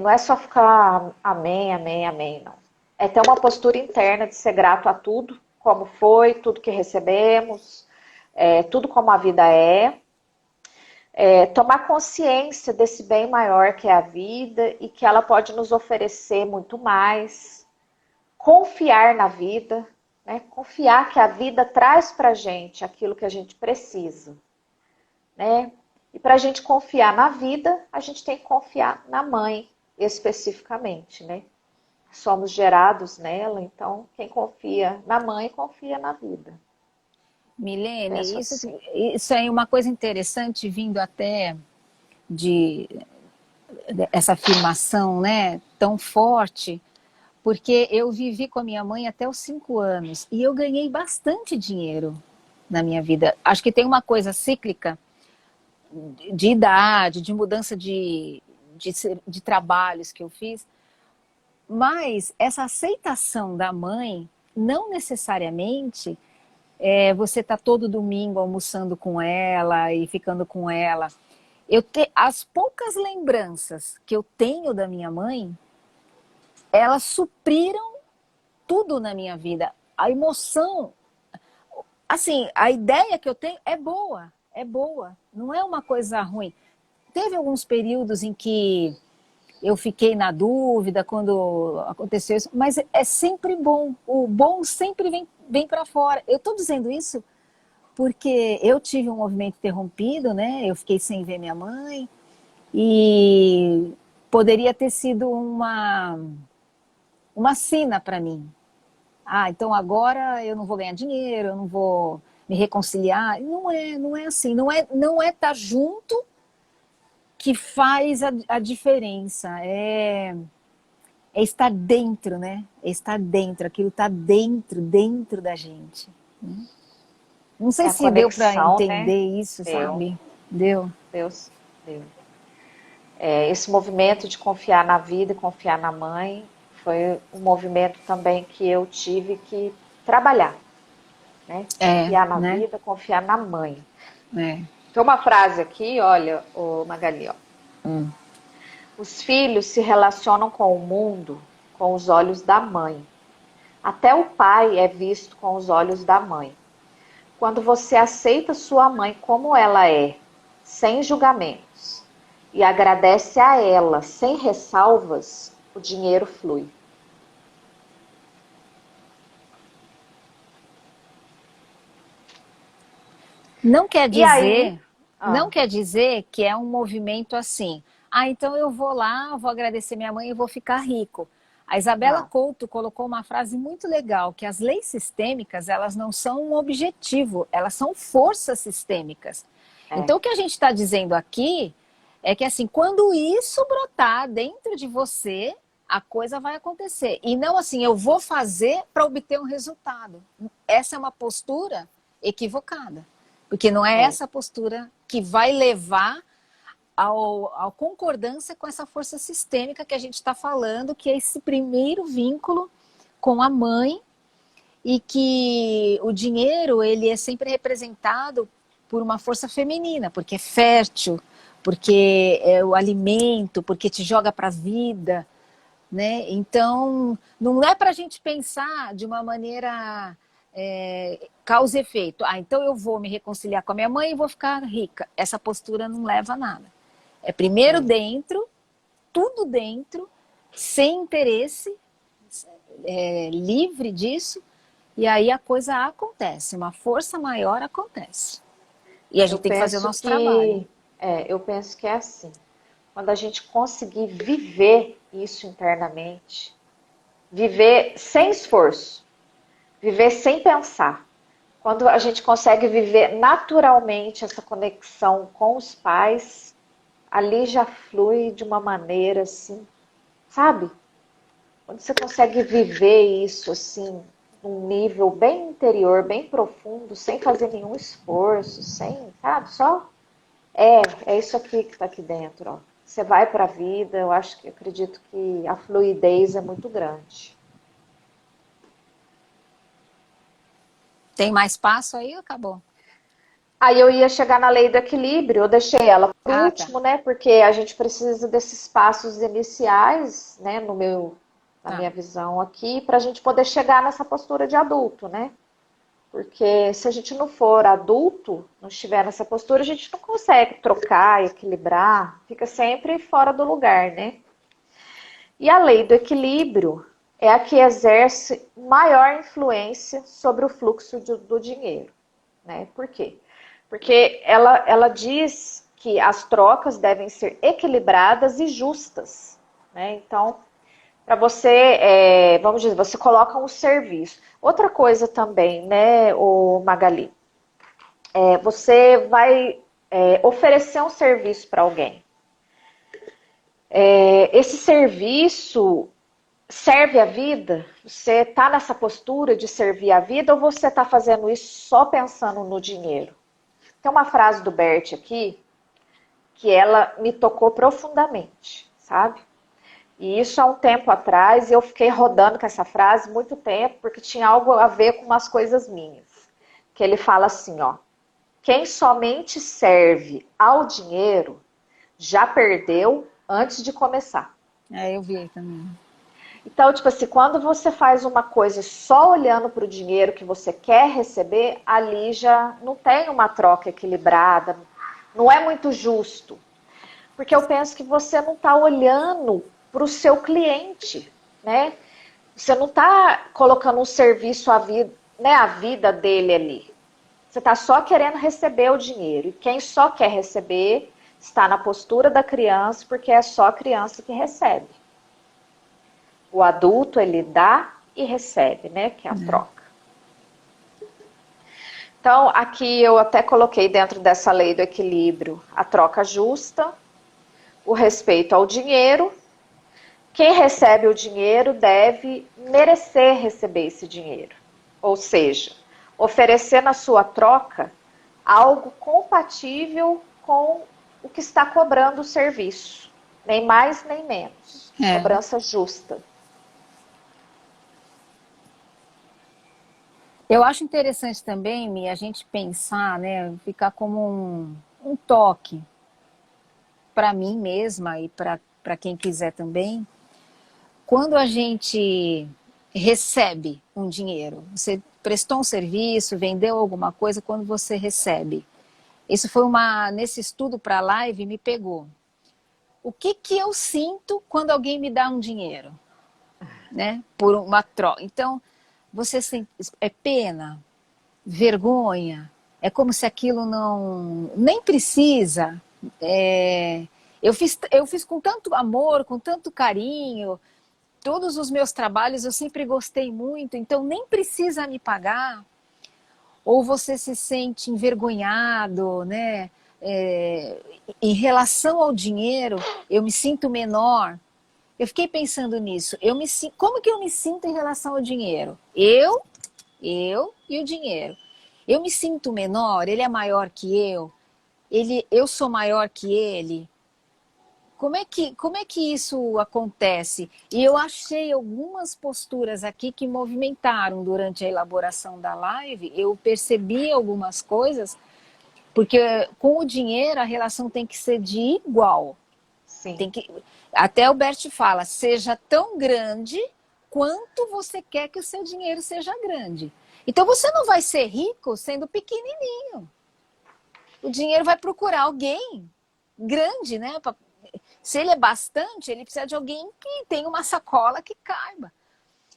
não é só ficar amém, amém, amém, não. É ter uma postura interna de ser grato a tudo, como foi, tudo que recebemos, tudo como a vida tomar consciência desse bem maior que é a vida e que ela pode nos oferecer muito mais, confiar na vida, né? Confiar que a vida traz pra gente aquilo que a gente precisa, né? E para a gente confiar na vida, a gente tem que confiar na mãe, especificamente, né? Somos gerados nela, então quem confia na mãe, confia na vida. Milene, Assim. isso é uma coisa interessante, vindo até de essa afirmação, né, tão forte, porque eu vivi com a minha mãe até os 5 anos e eu ganhei bastante dinheiro na minha vida. Acho que tem uma coisa cíclica de idade, de mudança de trabalhos que eu fiz, mas essa aceitação da mãe não necessariamente você tá todo domingo almoçando com ela e ficando com ela. As poucas lembranças que eu tenho da minha mãe, elas supriram tudo na minha vida. A emoção, assim, a ideia que eu tenho é boa, não é uma coisa ruim. Teve alguns períodos em que eu fiquei na dúvida quando aconteceu isso, mas é sempre bom. O bom sempre vem para fora. Eu estou dizendo isso porque eu tive um movimento interrompido, né? Eu fiquei sem ver minha mãe e poderia ter sido uma sina para mim. Ah, então agora eu não vou ganhar dinheiro, eu não vou me reconciliar. Não é assim. Não é estar junto que faz a diferença. É estar dentro, né? É estar dentro. Aquilo está dentro da gente. Né? Não sei É a se deu para conexão, né? entender isso, Deu. sabe? Deu. Deus deu. Esse movimento de confiar na vida e confiar na mãe foi um movimento também que eu tive que trabalhar, né? Confiar na Né? vida, confiar na mãe. É. Tem uma frase aqui, olha, ô Magali, ó. Os filhos se relacionam com o mundo com os olhos da mãe. Até o pai é visto com os olhos da mãe. Quando você aceita sua mãe como ela é, sem julgamentos, e agradece a ela sem ressalvas, o dinheiro flui. Não quer E aí, dizer, não quer dizer que é um movimento assim. Ah, então eu vou lá, vou agradecer minha mãe e vou ficar rico. A Isabela Não. Couto colocou uma frase muito legal, que as leis sistêmicas, elas não são um objetivo, elas são forças sistêmicas. É. Então, o que a gente está dizendo aqui é que, assim, quando isso brotar dentro de você, a coisa vai acontecer. E não assim, eu vou fazer para obter um resultado. Essa é uma postura equivocada. Porque não é É. essa postura que vai levar ao concordância com essa força sistêmica que a gente está falando, que é esse primeiro vínculo com a mãe, e que o dinheiro ele é sempre representado por uma força feminina, porque é fértil, porque é o alimento, porque te joga para a vida, né? Então, não é para a gente pensar de uma maneira causa e efeito. Ah, então eu vou me reconciliar com a minha mãe e vou ficar rica. Essa postura não leva a nada. É primeiro dentro, tudo dentro, sem interesse, livre disso, e aí a coisa acontece, uma força maior acontece. E a Eu gente tem que fazer o penso nosso trabalho. que eu penso que é assim. Quando a gente conseguir viver isso internamente, viver sem esforço, viver sem pensar. Quando a gente consegue viver naturalmente essa conexão com os pais, ali já flui de uma maneira assim, sabe? Quando você consegue viver isso assim, num nível bem interior, bem profundo, sem fazer nenhum esforço, sem, sabe? Só é isso aqui que está aqui dentro, ó. Você vai para a vida, eu acredito que a fluidez é muito grande. Tem mais passo aí ou acabou? Aí eu ia chegar na lei do equilíbrio, eu deixei ela por Ah, tá. último, né? Porque a gente precisa desses passos iniciais, né? Na Tá. minha visão aqui, para a gente poder chegar nessa postura de adulto, né? Porque se a gente não for adulto, não estiver nessa postura, a gente não consegue trocar, equilibrar, fica sempre fora do lugar, né? E a lei do equilíbrio é a que exerce maior influência sobre o fluxo do dinheiro, né? Por quê? Porque ela diz que as trocas devem ser equilibradas e justas, né? Então, para você, vamos dizer, você coloca um serviço. Outra coisa também, né, o Magali, você vai oferecer um serviço para alguém. Esse serviço serve a vida? Você está nessa postura de servir a vida ou você está fazendo isso só pensando no dinheiro? Tem uma frase do Bert aqui que ela me tocou profundamente, sabe? E isso há um tempo atrás, e eu fiquei rodando com essa frase muito tempo, porque tinha algo a ver com umas coisas minhas. Que ele fala assim, ó: quem somente serve ao dinheiro já perdeu antes de começar. Eu vi aí também. Então, tipo assim, quando você faz uma coisa só olhando para o dinheiro que você quer receber, ali já não tem uma troca equilibrada, não é muito justo. Porque eu penso que você não está olhando para o seu cliente, né? Você não está colocando um serviço à vida, né, a vida dele ali. Você está só querendo receber o dinheiro. E quem só quer receber está na postura da criança, porque é só a criança que recebe. O adulto, ele dá e recebe, né? Que é a troca. Então, aqui eu até coloquei dentro dessa lei do equilíbrio a troca justa, o respeito ao dinheiro. Quem recebe o dinheiro deve merecer receber esse dinheiro. Ou seja, oferecer na sua troca algo compatível com o que está cobrando o serviço. Nem mais, nem menos. Cobrança justa. Eu acho interessante também, Mi, a gente pensar, né, ficar como um toque para mim mesma e para quem quiser também. Quando a gente recebe um dinheiro, você prestou um serviço, vendeu alguma coisa, quando você recebe. Isso foi nesse estudo para a live, me pegou. O que eu sinto quando alguém me dá um dinheiro, né? Por uma troca. Então, você sente, é pena, vergonha, é como se aquilo não nem precisa. Eu fiz com tanto amor, com tanto carinho, todos os meus trabalhos eu sempre gostei muito, então nem precisa me pagar, ou você se sente envergonhado, né? Em relação ao dinheiro, eu me sinto menor. Eu fiquei pensando nisso. Como que eu me sinto em relação ao dinheiro? Eu e o dinheiro. Eu me sinto menor, ele é maior que eu sou maior que ele. Como é que isso acontece? E eu achei algumas posturas aqui que movimentaram durante a elaboração da live. Eu percebi algumas coisas, porque com o dinheiro a relação tem que ser de igual. Sim. Tem que, até o Bert fala, seja tão grande quanto você quer que o seu dinheiro seja grande. Então você não vai ser rico sendo pequenininho. O dinheiro vai procurar alguém grande, né? Se ele é bastante, ele precisa de alguém que tenha uma sacola que caiba.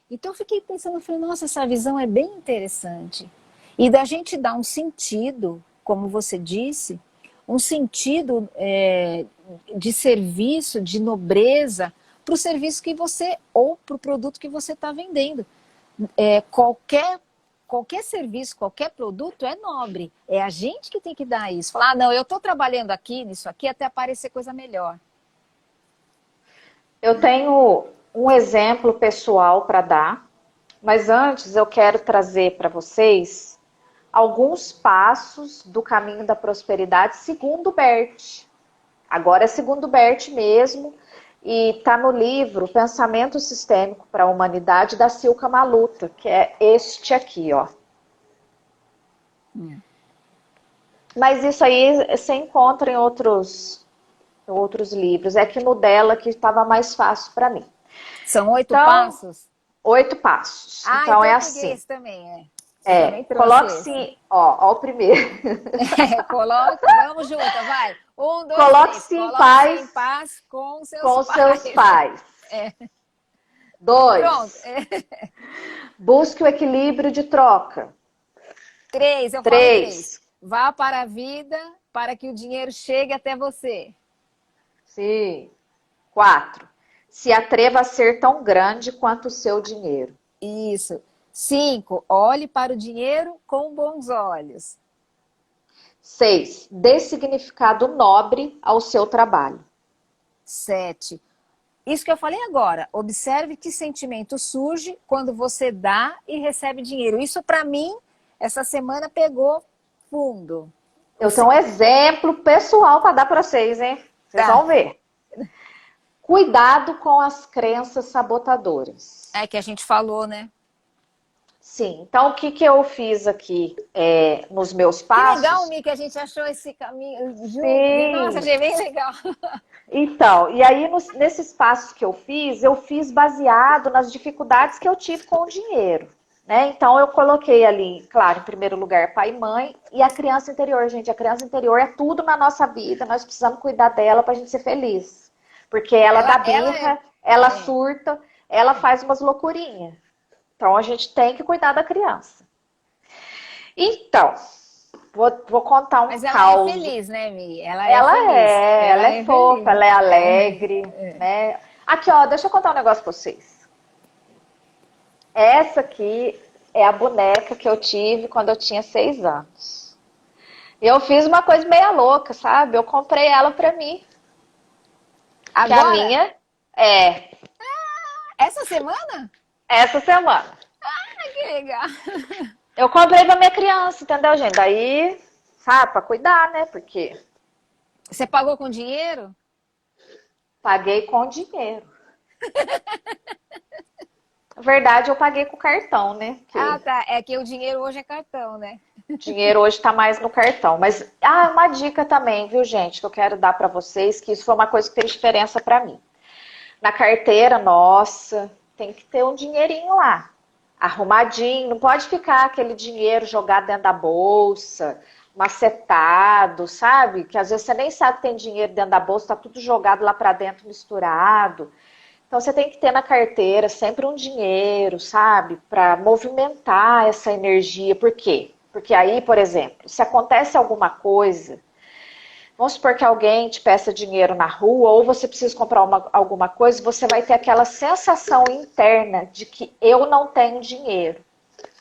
Então eu fiquei pensando, falei, nossa, essa visão é bem interessante. E da gente dar um sentido, como você disse, um sentido de serviço, de nobreza, para o serviço que você, ou para o produto que você está vendendo. Qualquer serviço, qualquer produto é nobre. É a gente que tem que dar isso. Falar, não, eu estou trabalhando aqui, nisso aqui, até aparecer coisa melhor. Eu tenho um exemplo pessoal para dar, mas antes eu quero trazer para vocês alguns passos do caminho da prosperidade segundo Bert. Agora é segundo Bert mesmo, e está no livro Pensamento Sistêmico para a Humanidade, da Silka Maluta, que é este aqui, ó. Mas isso aí você encontra em outros livros. É que no dela que estava mais fácil para mim. São 8 Então, passos? 8 passos. Ah, Então então é eu peguei assim. esse também, Você também trouxe Coloque esse. sim, ó o primeiro. Coloque, vamos juntas, vai. 1, 2, 3. Coloque-se em Coloque-se em paz paz com seus com seus pais. pais. É. Pronto. 2. Busque o equilíbrio de troca. 3, eu falo 3. 3. Vá para a vida para que o dinheiro chegue até você. Sim. 4. Se atreva a ser tão grande quanto o seu dinheiro. Isso. 5, olhe para o dinheiro com bons olhos. 6. Dê significado nobre ao seu trabalho. 7. Isso que eu falei agora. Observe que sentimento surge quando você dá e recebe dinheiro. Isso, para mim, essa semana pegou fundo. Eu tenho um exemplo pessoal para dar para vocês, hein? Vocês Tá. vão ver. Cuidado com as crenças sabotadoras. É que a gente falou, né? Sim. Então, o que eu fiz aqui nos meus Que passos? legal, Mi, que a gente achou esse caminho juntos. Sim. Nossa, achei bem legal. Então, e aí nesses passos que eu fiz baseado nas dificuldades que eu tive com o dinheiro. Né? Então, eu coloquei ali, claro, em primeiro lugar, pai e mãe, e a criança interior, gente. A criança interior é tudo na nossa vida, nós precisamos cuidar dela para a gente ser feliz. Porque ela dá birra, ela surta, ela faz umas loucurinhas. Então, a gente tem que cuidar da criança. Então, vou contar um caos. Mas ela é feliz, né, Mi? Ela é feliz. Ela é fofa, feliz. ela é alegre, né? Aqui, ó, deixa eu contar um negócio pra vocês. Essa aqui é a boneca que eu tive quando eu tinha 6 anos. E eu fiz uma coisa meia louca, sabe? Eu comprei ela pra mim. Agora? Que a minha Essa semana? essa semana. Ah, que legal. Eu comprei pra minha criança, entendeu, gente? Daí, sabe, pra cuidar, né? Porque Você pagou com dinheiro? paguei com dinheiro. Na verdade, eu paguei com cartão, né? Ah, tá. É que o dinheiro hoje é cartão, né? O dinheiro hoje tá mais no cartão. Mas, uma dica também, viu, gente, que eu quero dar pra vocês, que isso foi uma coisa que fez diferença pra mim. Na carteira, nossa, tem que ter um dinheirinho lá. Arrumadinho, não pode ficar aquele dinheiro jogado dentro da bolsa, macetado, sabe? Que às vezes você nem sabe que tem dinheiro dentro da bolsa, tá tudo jogado lá pra dentro, misturado. Então você tem que ter na carteira sempre um dinheiro, sabe? Para movimentar essa energia. Por quê? Porque aí, por exemplo, se acontece alguma coisa, Vamos supor que alguém te peça dinheiro na rua ou você precisa comprar alguma coisa, você vai ter aquela sensação interna de que eu não tenho dinheiro.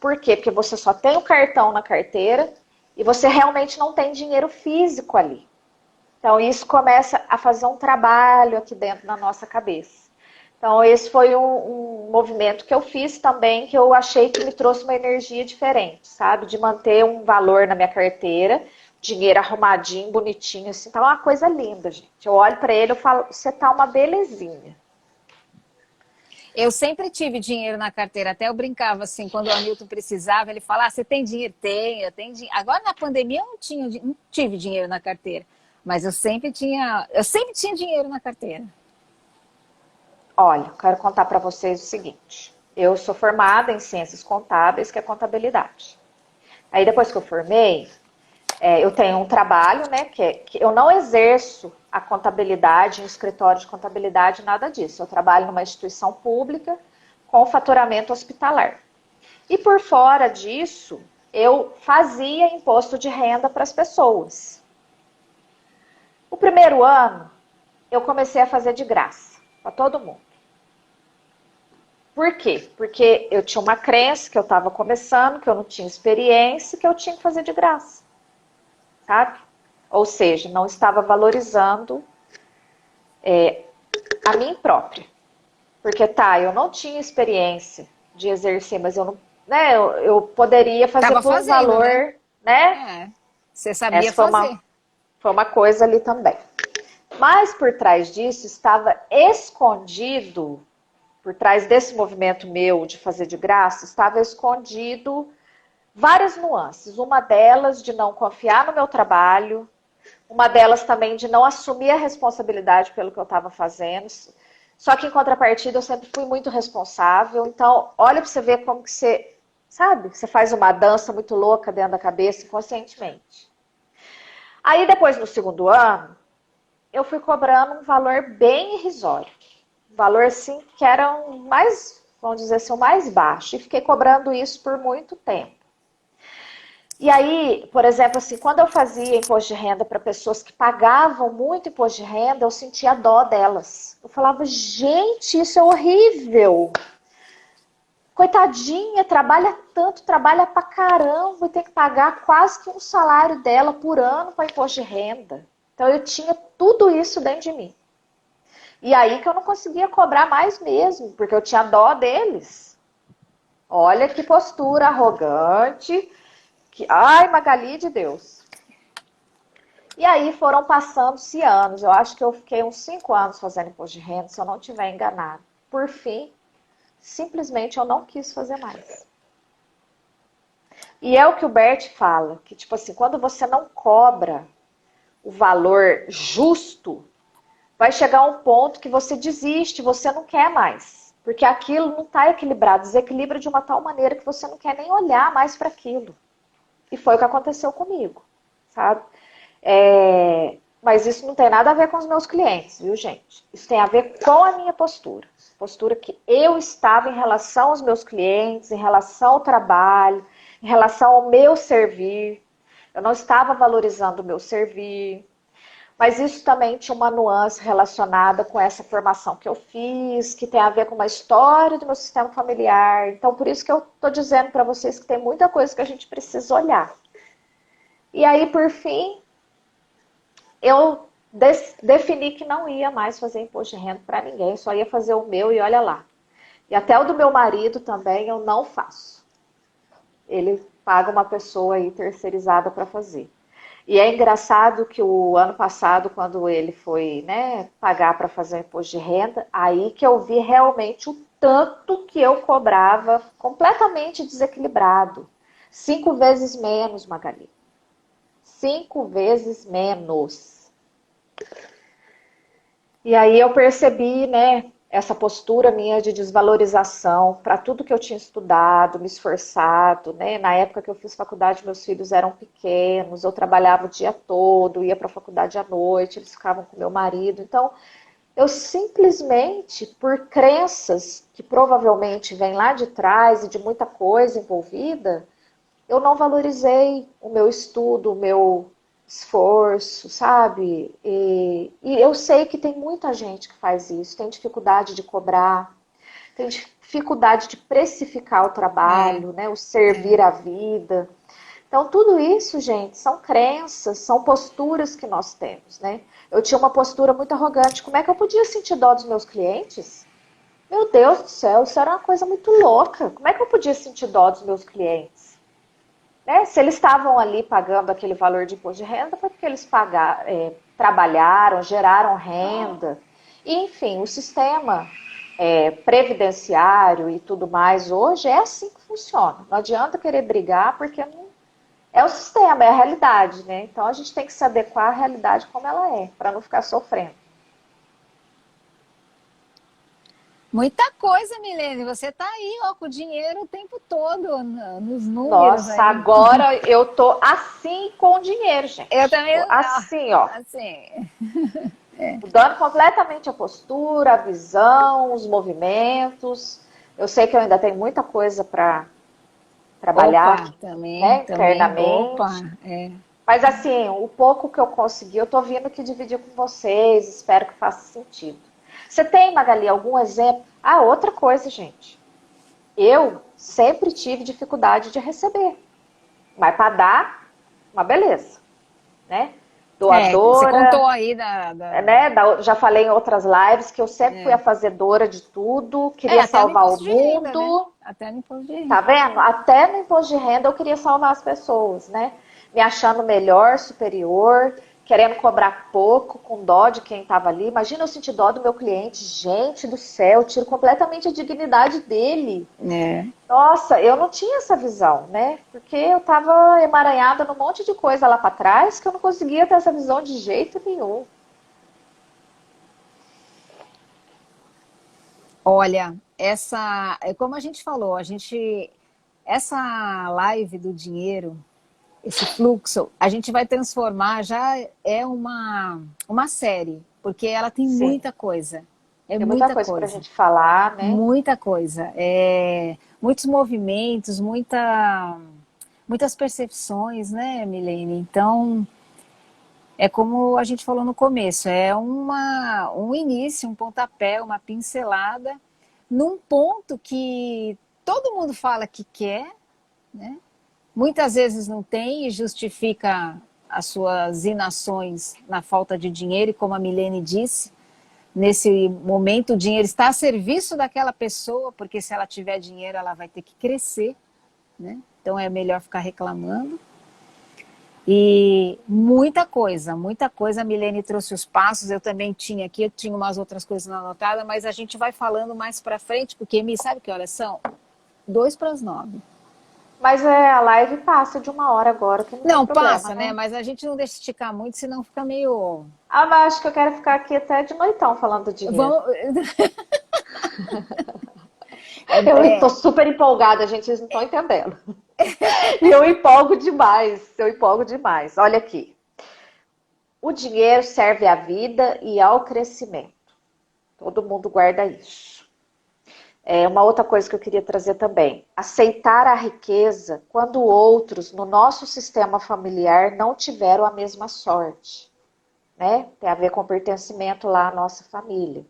Por quê? Porque você só tem o cartão na carteira e você realmente não tem dinheiro físico ali. Então, isso começa a fazer um trabalho aqui dentro da nossa cabeça. Então, esse foi um movimento que eu fiz também, que eu achei que me trouxe uma energia diferente, sabe? De manter um valor na minha carteira, dinheiro arrumadinho, bonitinho, assim. Tá uma coisa linda, gente. Eu olho para ele e falo, você tá uma belezinha. Eu sempre tive dinheiro na carteira, até eu brincava assim, quando o Hamilton precisava, ele falava, você tem dinheiro? Tenho, eu tenho dinheiro. Agora na pandemia eu não tive dinheiro na carteira, mas eu sempre tinha dinheiro na carteira. Olha, eu quero contar para vocês o seguinte. Eu sou formada em ciências contábeis, que é contabilidade. Aí depois que eu formei, eu tenho um trabalho, né, que eu não exerço a contabilidade, um escritório de contabilidade, nada disso. Eu trabalho numa instituição pública com faturamento hospitalar. E por fora disso, eu fazia imposto de renda para as pessoas. O primeiro ano, eu comecei a fazer de graça para todo mundo. Por quê? Porque eu tinha uma crença que eu estava começando, que eu não tinha experiência, que eu tinha que fazer de graça, sabe? Ou seja, não estava valorizando a mim própria. Porque eu não tinha experiência de exercer, mas eu não, né, eu poderia fazer Tava por um fazendo, né? valor, né? É, você sabia Essa fazer. foi uma coisa ali também. Mas por trás disso estava escondido, por trás desse movimento meu de fazer de graça, estava escondido várias nuances. Uma delas de não confiar no meu trabalho, uma delas também de não assumir a responsabilidade pelo que eu estava fazendo. Só que em contrapartida eu sempre fui muito responsável. Então, olha para você ver como que você, sabe? Você faz uma dança muito louca dentro da cabeça, inconscientemente. Aí depois, no segundo ano, eu fui cobrando um valor bem irrisório. Um valor, assim, que era o mais, vamos dizer assim, o mais baixo. E fiquei cobrando isso por muito tempo. E aí, por exemplo, assim, quando eu fazia imposto de renda para pessoas que pagavam muito imposto de renda, eu sentia dó delas. Eu falava, gente, isso é horrível. Coitadinha, trabalha tanto, trabalha pra caramba e tem que pagar quase que um salário dela por ano para imposto de renda. Então eu tinha tudo isso dentro de mim. E aí que eu não conseguia cobrar mais mesmo, porque eu tinha dó deles. Olha que postura arrogante. Ai, Magali de Deus. E aí foram passando-se anos. Eu acho que eu fiquei uns 5 anos fazendo imposto de renda, se eu não estiver enganado. Por fim, simplesmente eu não quis fazer mais. E é o que o Bert fala, que tipo assim, quando você não cobra o valor justo, vai chegar um ponto que você desiste, você não quer mais. Porque aquilo não está equilibrado, desequilibra de uma tal maneira que você não quer nem olhar mais para aquilo. E foi o que aconteceu comigo, sabe? Mas isso não tem nada a ver com os meus clientes, viu, gente? Isso tem a ver com a minha postura. Postura que eu estava em relação aos meus clientes, em relação ao trabalho, em relação ao meu servir. Eu não estava valorizando o meu servir. Mas isso também tinha uma nuance relacionada com essa formação que eu fiz, que tem a ver com uma história do meu sistema familiar. Então, por isso que eu estou dizendo para vocês que tem muita coisa que a gente precisa olhar. E aí, por fim, eu defini que não ia mais fazer imposto de renda para ninguém, só ia fazer o meu e olha lá. E até o do meu marido também eu não faço. Ele paga uma pessoa aí terceirizada para fazer. E é engraçado que o ano passado, quando ele foi, né, pagar para fazer o imposto de renda, aí que eu vi realmente o tanto que eu cobrava completamente desequilibrado. 5 vezes menos, Magali. 5 vezes menos. E aí eu percebi, né, essa postura minha de desvalorização para tudo que eu tinha estudado, me esforçado, né? Na época que eu fiz faculdade, meus filhos eram pequenos, eu trabalhava o dia todo, ia para a faculdade à noite, eles ficavam com meu marido. Então, eu simplesmente, por crenças que provavelmente vêm lá de trás e de muita coisa envolvida, eu não valorizei o meu estudo, o meu esforço, sabe? E eu sei que tem muita gente que faz isso, tem dificuldade de cobrar, tem dificuldade de precificar o É, trabalho, né? O servir a vida. Então, tudo isso, gente, são crenças, são posturas que nós temos, né? Eu tinha uma postura muito arrogante. Como é que eu podia sentir dó dos meus clientes? Meu Deus do céu, isso era uma coisa muito louca. Como é que eu podia sentir dó dos meus clientes? Né? Se eles estavam ali pagando aquele valor de imposto de renda, foi porque eles trabalharam, geraram renda. E, enfim, o sistema previdenciário e tudo mais hoje é assim que funciona. Não adianta querer brigar, porque não, é o sistema, é a realidade, né? Então a gente tem que se adequar à realidade como ela é, para não ficar sofrendo. muita coisa, Milene. Você tá aí, ó, com o dinheiro o tempo todo, nos números Nossa, aí. agora eu tô assim com o dinheiro, Eu gente. também, Tô assim, ó. assim, Mudando completamente a postura, a visão, os movimentos. Eu sei que eu ainda tenho muita coisa para trabalhar opa, aqui, também, né, também, opa, internamente. é. Mas assim, o pouco que eu consegui, eu tô vindo que dividir com vocês, espero que faça sentido. Você tem, Magali, algum exemplo? Ah, outra coisa, gente. Eu sempre tive dificuldade de receber, mas para dar, uma beleza, né? Você Doadora, contou aí né? Já falei em outras lives que eu sempre fui a é, fazedora de tudo, queria até no salvar o imposto de renda, né? mundo. Até no imposto de Tá renda. vendo? Até no imposto de renda eu queria salvar as pessoas, né? Me achando melhor, superior, querendo cobrar pouco, com dó de quem estava ali. Imagina eu sentir dó do meu cliente. Gente do céu, eu tiro completamente a dignidade dele. É. Nossa, eu não tinha essa visão, né? Porque eu estava emaranhada num monte de coisa lá para trás que eu não conseguia ter essa visão de jeito nenhum. Olha, como a gente falou, essa live do dinheiro, esse fluxo, a gente vai transformar, já é uma série, porque ela tem Sim, muita coisa. É tem muita muita coisa para a coisa. gente falar, né? Muita coisa. Muitos movimentos, muitas percepções, né, Milene? Então, é como a gente falou no começo, é um início, um pontapé, uma pincelada, num ponto que todo mundo fala que quer, né? Muitas vezes não tem e justifica as suas inações na falta de dinheiro, e como a Milene disse, nesse momento o dinheiro está a serviço daquela pessoa, porque se ela tiver dinheiro ela vai ter que crescer, né? Então é melhor ficar reclamando. E muita coisa. A Milene trouxe os passos, eu também tinha aqui, eu tinha umas outras coisas anotadas, mas a gente vai falando mais para frente, porque me sabe que horas são? 8:55. Mas a live passa de 1 hora agora, que não tem Não, problema, passa, né? né? Mas a gente não deixa esticar muito, senão fica meio. Ah, mas acho que eu quero ficar aqui até de noitão falando do dinheiro. Vamos. Eu É, estou super empolgada, gente, vocês não estão entendendo. E eu empolgo demais, eu empolgo demais. Olha aqui. O dinheiro serve à vida e ao crescimento. Todo mundo guarda isso. Uma outra coisa que eu queria trazer também. Aceitar a riqueza quando outros no nosso sistema familiar não tiveram a mesma sorte. Né? Tem a ver com pertencimento lá à nossa família.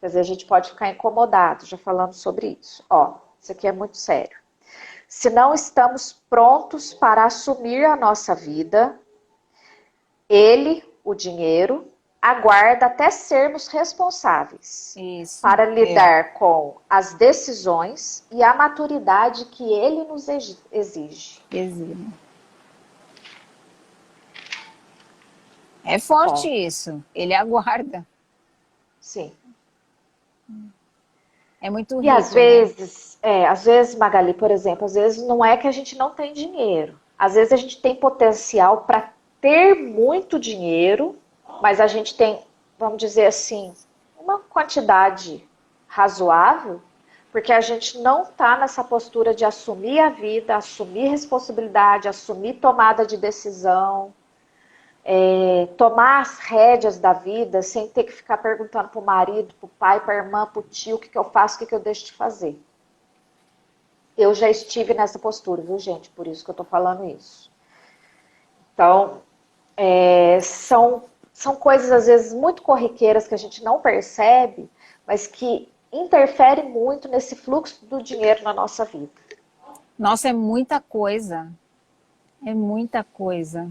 Quer dizer, a gente pode ficar incomodado já falando sobre isso. Ó, isso aqui é muito sério. Se não estamos prontos para assumir a nossa vida, ele, o dinheiro, aguarda até sermos responsáveis isso, para lidar com as decisões e a maturidade que ele nos exige. exílio. É forte Bom, isso. Ele aguarda. sim. É muito E rico, né? às vezes, Magali, por exemplo, às vezes não é que a gente não tem dinheiro. Às vezes a gente tem potencial para ter muito dinheiro, mas a gente tem, vamos dizer assim, uma quantidade razoável, porque a gente não está nessa postura de assumir a vida, assumir responsabilidade, assumir tomada de decisão, tomar as rédeas da vida sem ter que ficar perguntando para o marido, para o pai, para a irmã, para o tio, o que eu faço, o que eu deixo de fazer. Eu já estive nessa postura, viu, gente? Por isso que eu tô falando isso. Então, São coisas, às vezes, muito corriqueiras que a gente não percebe, mas que interferem muito nesse fluxo do dinheiro na nossa vida. Nossa, é muita coisa. É muita coisa.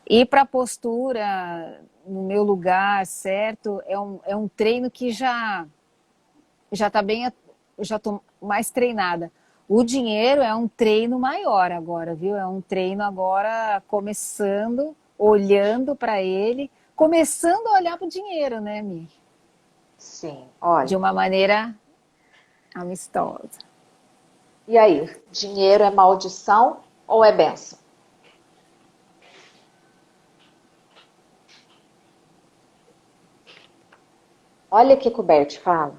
Ir para a postura no meu lugar, certo? É um treino que já tá bem, já tô mais treinada. O dinheiro é um treino maior agora, viu? É um treino agora começando, olhando para ele, começando a olhar para o dinheiro, né, Mi? Sim, De olha. uma maneira amistosa. E aí, dinheiro é maldição ou é bênção? Olha o que o Bert fala.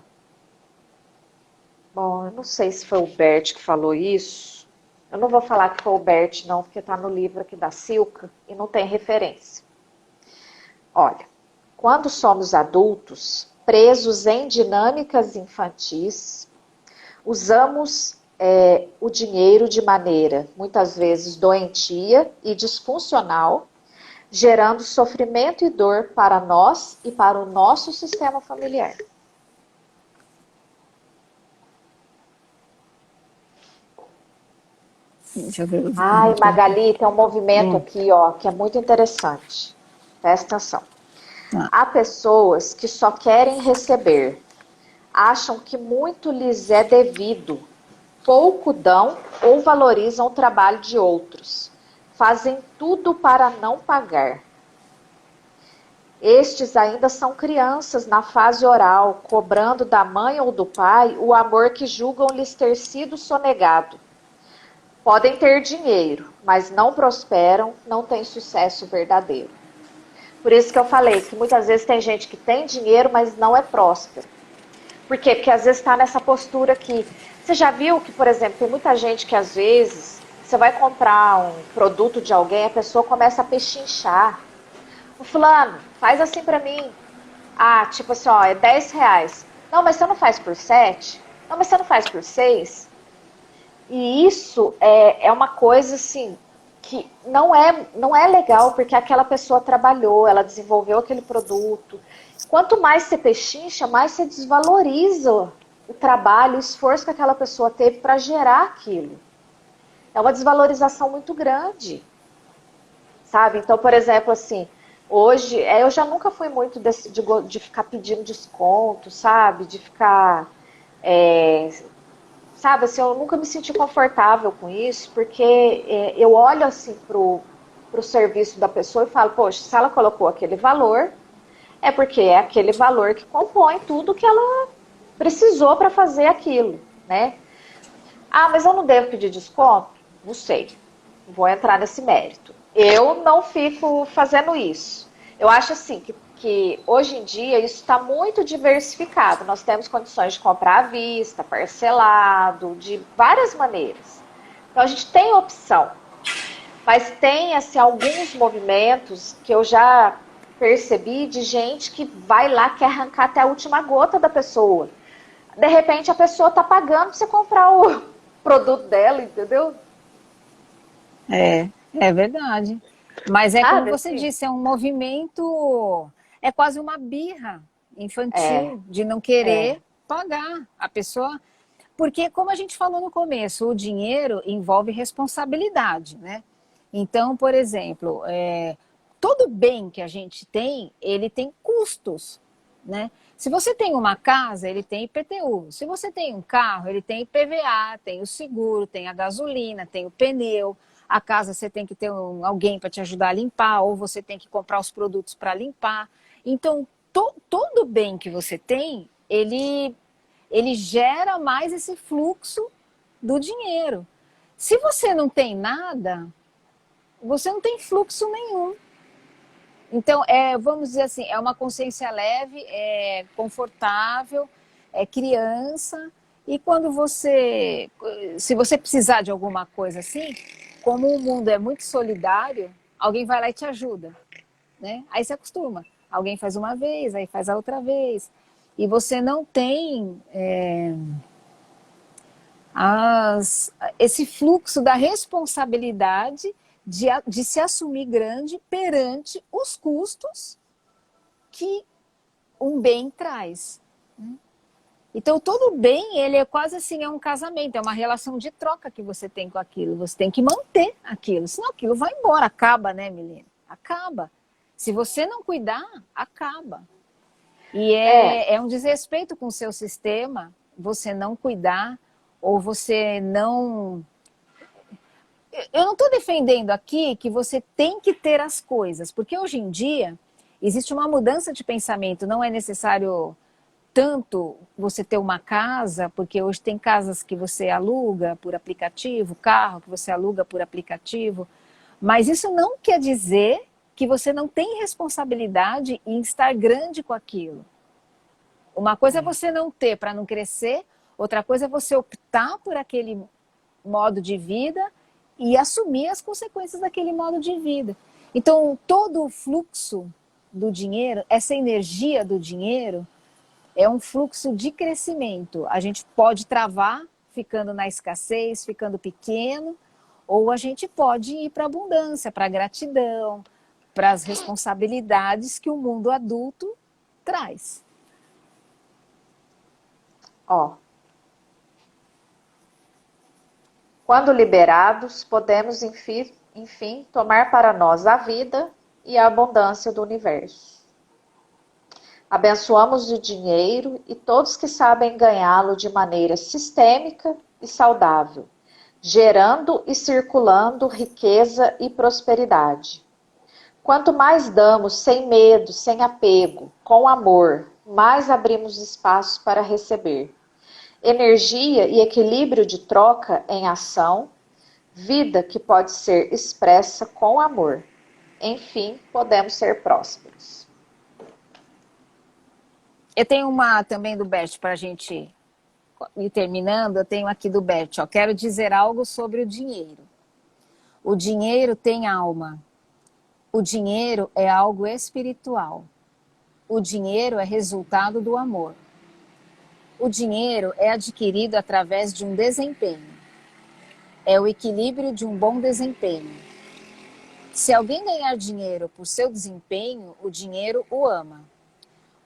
Bom, eu não sei se foi o Bert que falou isso. Eu não vou falar que foi o Bert, não, porque está no livro aqui da Silca e não tem referência. Olha, quando somos adultos, presos em dinâmicas infantis, usamos o dinheiro de maneira, muitas vezes, doentia e disfuncional, gerando sofrimento e dor para nós e para o nosso sistema familiar. Deixa eu ver o Ai, link aqui. Magali, tem um movimento aqui, ó, que é muito interessante. Presta atenção. Ah, Há pessoas que só querem receber, acham que muito lhes é devido, pouco dão ou valorizam o trabalho de outros. Fazem tudo para não pagar. Estes ainda são crianças na fase oral, cobrando da mãe ou do pai o amor que julgam lhes ter sido sonegado. Podem ter dinheiro, mas não prosperam, não têm sucesso verdadeiro. Por isso que eu falei que muitas vezes tem gente que tem dinheiro, mas não é próspero. Por quê? Porque às vezes está nessa postura aqui. Você já viu que, por exemplo, tem muita gente que às vezes você vai comprar um produto de alguém, a pessoa começa a pechinchar. O fulano, faz assim pra mim. Ah, tipo assim, ó, é R$ 10. Não, mas você não faz por 7? Não, mas você não faz por 6? E isso é uma coisa assim que não é legal, porque aquela pessoa trabalhou, ela desenvolveu aquele produto. Quanto mais você pechincha, mais você desvaloriza o trabalho, o esforço que aquela pessoa teve para gerar aquilo. É uma desvalorização muito grande, sabe? Então, por exemplo, assim, hoje, eu já nunca fui muito de ficar pedindo desconto, sabe? De ficar é, sabe, assim, eu nunca me senti confortável com isso, porque eu olho assim pro serviço da pessoa e falo, poxa, se ela colocou aquele valor, é porque é aquele valor que compõe tudo que ela precisou para fazer aquilo, né? Ah, mas eu não devo pedir desconto? Não sei. Vou entrar nesse mérito. Eu não fico fazendo isso. Eu acho assim que hoje em dia isso está muito diversificado. Nós temos condições de comprar à vista, parcelado, de várias maneiras. Então a gente tem opção. Mas tem assim, alguns movimentos que eu já percebi de gente que vai lá, quer arrancar até a última gota da pessoa. De repente a pessoa está pagando para você comprar o produto dela, entendeu? é verdade. Mas é como Sabe você assim? disse, é um movimento, é quase uma birra É, infantil de não é, querer pagar a pessoa. Porque, como a gente falou no começo, o dinheiro envolve responsabilidade, né? Então, por exemplo, todo bem que a gente tem, ele tem custos, né? Se você tem uma casa, ele tem IPTU. Se você tem um carro, ele tem IPVA, tem o seguro, tem a gasolina, tem o pneu. A casa você tem que ter alguém para te ajudar a limpar, ou você tem que comprar os produtos para limpar. Então, todo bem que você tem, ele gera mais esse fluxo do dinheiro. Se você não tem nada, você não tem fluxo nenhum. Então, vamos dizer assim, é uma consciência leve, é confortável, é criança. E quando se você precisar de alguma coisa assim, como o mundo é muito solidário, alguém vai lá e te ajuda, né? Aí você acostuma. Alguém faz uma vez, aí faz a outra vez. E você não tem esse fluxo da responsabilidade de se assumir grande perante os custos que um bem traz. Então, todo bem, ele é quase assim, é um casamento, é uma relação de troca que você tem com aquilo. Você tem que manter aquilo, senão aquilo vai embora. Acaba, né, Milena? Acaba. Se você não cuidar, acaba. E é um desrespeito com o seu sistema você não cuidar ou você não... Eu não estou defendendo aqui que você tem que ter as coisas, porque hoje em dia existe uma mudança de pensamento, não é necessário tanto você ter uma casa, porque hoje tem casas que você aluga por aplicativo, carro que você aluga por aplicativo, mas isso não quer dizer que você não tem responsabilidade em estar grande com aquilo. Uma coisa é você não ter para não crescer, outra coisa é você optar por aquele modo de vida e assumir as consequências daquele modo de vida. Então, todo o fluxo do dinheiro, essa energia do dinheiro, é um fluxo de crescimento. A gente pode travar ficando na escassez, ficando pequeno, ou a gente pode ir para a abundância, para a gratidão, para as responsabilidades que o mundo adulto traz. Ó, quando liberados, podemos, enfim, tomar para nós a vida e a abundância do universo. Abençoamos o dinheiro e todos que sabem ganhá-lo de maneira sistêmica e saudável, gerando e circulando riqueza e prosperidade. Quanto mais damos sem medo, sem apego, com amor, mais abrimos espaço para receber. Energia e equilíbrio de troca em ação, vida que pode ser expressa com amor. Enfim, podemos ser prósperos. Eu tenho uma também do Bert para a gente ir terminando. Eu tenho aqui do Bert. Ó, quero dizer algo sobre o dinheiro. O dinheiro tem alma. O dinheiro é algo espiritual. O dinheiro é resultado do amor. O dinheiro é adquirido através de um desempenho. É o equilíbrio de um bom desempenho. Se alguém ganhar dinheiro por seu desempenho, o dinheiro o ama.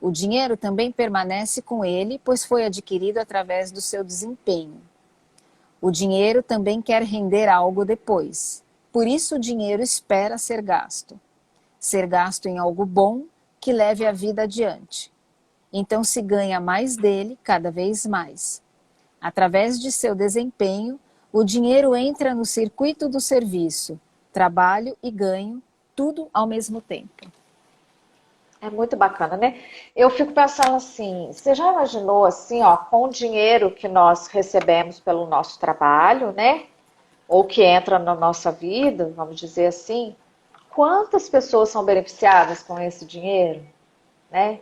O dinheiro também permanece com ele, pois foi adquirido através do seu desempenho. O dinheiro também quer render algo depois. Por isso o dinheiro espera ser gasto. Ser gasto em algo bom que leve a vida adiante. Então se ganha mais dele cada vez mais. Através de seu desempenho, o dinheiro entra no circuito do serviço, trabalho e ganho, tudo ao mesmo tempo. É muito bacana, né? Eu fico pensando assim, você já imaginou assim, ó, com o dinheiro que nós recebemos pelo nosso trabalho, né? Ou que entra na nossa vida, vamos dizer assim, quantas pessoas são beneficiadas com esse dinheiro, né?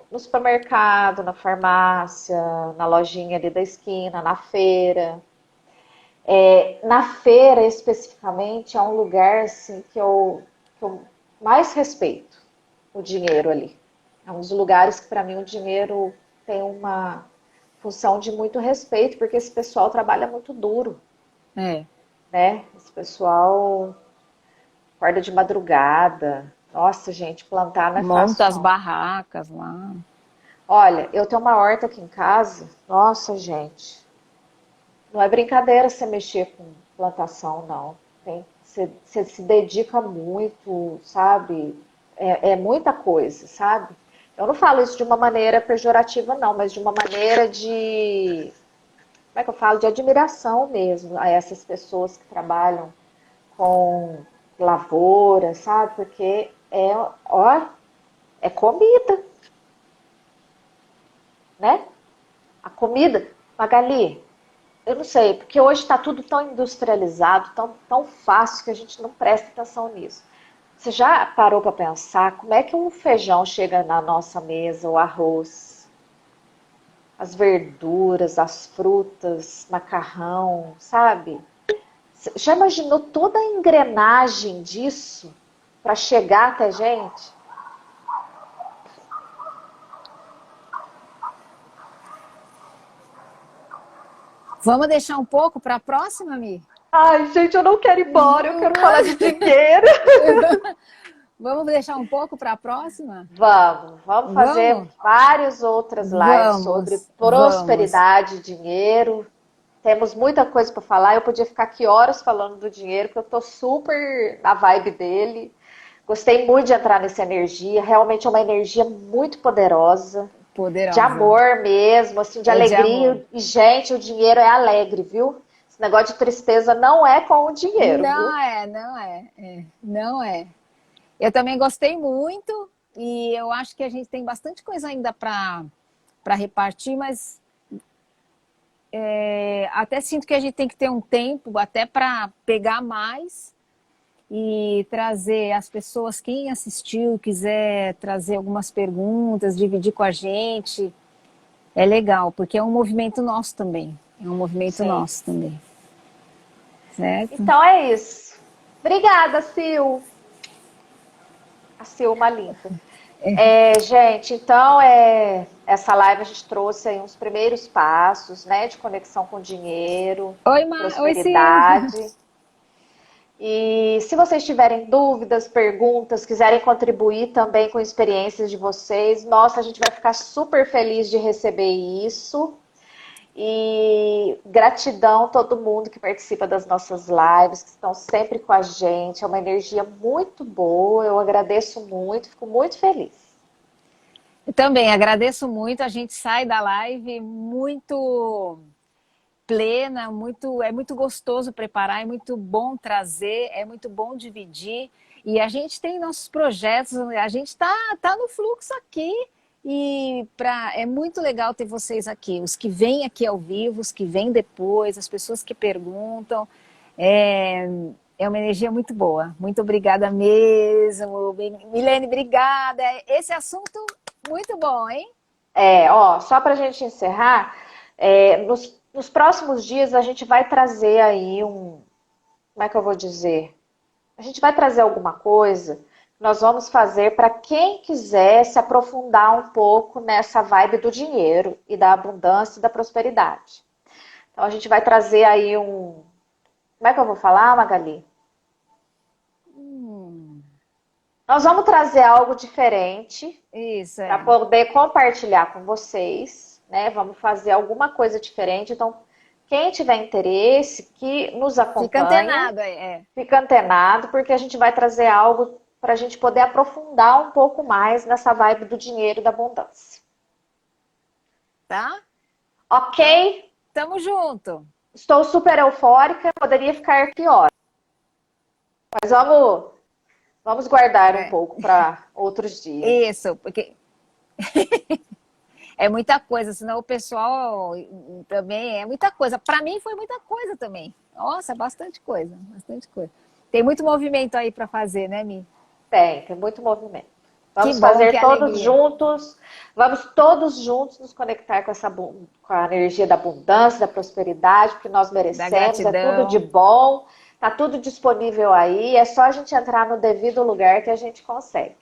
No supermercado, na farmácia, na lojinha ali da esquina, na feira. Na feira, especificamente, é um lugar assim, que eu mais respeito o dinheiro ali. É um dos lugares que, para mim, o dinheiro tem uma função de muito respeito, porque esse pessoal trabalha muito duro, É. né? Esse pessoal acorda de madrugada. Nossa, gente, plantar não é Monta fácil, as não. barracas lá. Olha, eu tenho uma horta aqui em casa. Nossa, gente, não é brincadeira você mexer com plantação, não. Você se dedica muito, sabe? É muita coisa, sabe? Eu não falo isso de uma maneira pejorativa, não, mas de uma maneira de, como é que eu falo? De admiração mesmo a essas pessoas que trabalham com lavoura, sabe? Porque ó, é comida, né? A comida, Magali, eu não sei, porque hoje está tudo tão industrializado, tão fácil que a gente não presta atenção nisso. Você já parou para pensar como é que um feijão chega na nossa mesa, o arroz, as verduras, as frutas, macarrão, sabe? Você já imaginou toda a engrenagem disso para chegar até a gente? Vamos deixar um pouco para a próxima, Mi? Ai, gente, eu não quero ir embora, eu quero falar de dinheiro. Vamos deixar um pouco para a próxima? Vamos fazer Vamos? várias outras lives sobre Vamos, vamos. prosperidade e dinheiro. Temos muita coisa para falar. Eu podia ficar aqui horas falando do dinheiro, porque eu tô super na vibe dele. Gostei muito de entrar nessa energia. Realmente é uma energia muito poderosa, de Poderosa. amor mesmo, assim, de É de amor. alegria. E, gente, o dinheiro é alegre, viu? Esse negócio de tristeza não é com o dinheiro, viu? Não é, não é, não é. Eu também gostei muito e eu acho que a gente tem bastante coisa ainda para repartir, mas até sinto que a gente tem que ter um tempo até para pegar mais e trazer as pessoas, quem assistiu, quiser trazer algumas perguntas, dividir com a gente, é legal, porque é um movimento nosso também. É um movimento Sim. nosso também. Certo? Então é isso. Obrigada, Sil. A Silma linda. Gente, então essa live a gente trouxe aí uns primeiros passos, né, de conexão com o dinheiro, Oi, Sil. prosperidade. E se vocês tiverem dúvidas, perguntas, quiserem contribuir também com experiências de vocês, nossa, a gente vai ficar super feliz de receber isso. E gratidão a todo mundo que participa das nossas lives, que estão sempre com a gente. É uma energia muito boa, eu agradeço muito, fico muito feliz. Eu também agradeço muito. A gente sai da live muito plena, é muito gostoso preparar, é muito bom trazer, é muito bom dividir. E a gente tem nossos projetos, a gente tá no fluxo aqui. E é muito legal ter vocês aqui, os que vêm aqui ao vivo, os que vêm depois, as pessoas que perguntam. É, é uma energia muito boa. Muito obrigada mesmo. Milene, obrigada. Esse assunto muito bom, hein? Só para a gente encerrar, nos próximos dias a gente vai trazer aí como é que eu vou dizer? A gente vai trazer alguma coisa que nós vamos fazer para quem quiser se aprofundar um pouco nessa vibe do dinheiro e da abundância e da prosperidade. Então a gente vai trazer aí como é que eu vou falar, Magali? Nós vamos trazer algo diferente Isso, para poder compartilhar com vocês, né? Vamos fazer alguma coisa diferente. Então, quem tiver interesse, que nos Fica acompanha, antenado aí, fica antenado, porque a gente vai trazer algo para a gente poder aprofundar um pouco mais nessa vibe do dinheiro e da abundância. tá? Ok? Tamo junto. Estou super eufórica, poderia ficar pior. Mas vamos guardar um pouco para outros dias. Isso, porque é muita coisa, senão o pessoal também é muita coisa. Para mim foi muita coisa também. Nossa, bastante coisa, bastante coisa. Tem muito movimento aí para fazer, né, Mi? Tem muito movimento. Que Vamos bom, que fazer todos alegria. juntos, vamos todos juntos nos conectar com a energia da abundância, da prosperidade, porque nós Da merecemos, é tudo de gratidão. bom, tá tudo disponível aí, é só a gente entrar no devido lugar que a gente consegue.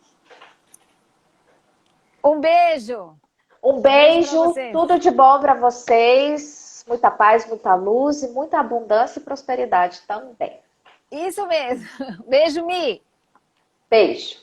Um beijo. Um Beijo para beijo, vocês. tudo de bom para vocês, muita paz, muita luz e muita abundância e prosperidade também. Isso mesmo. Beijo, Mi. Beijo.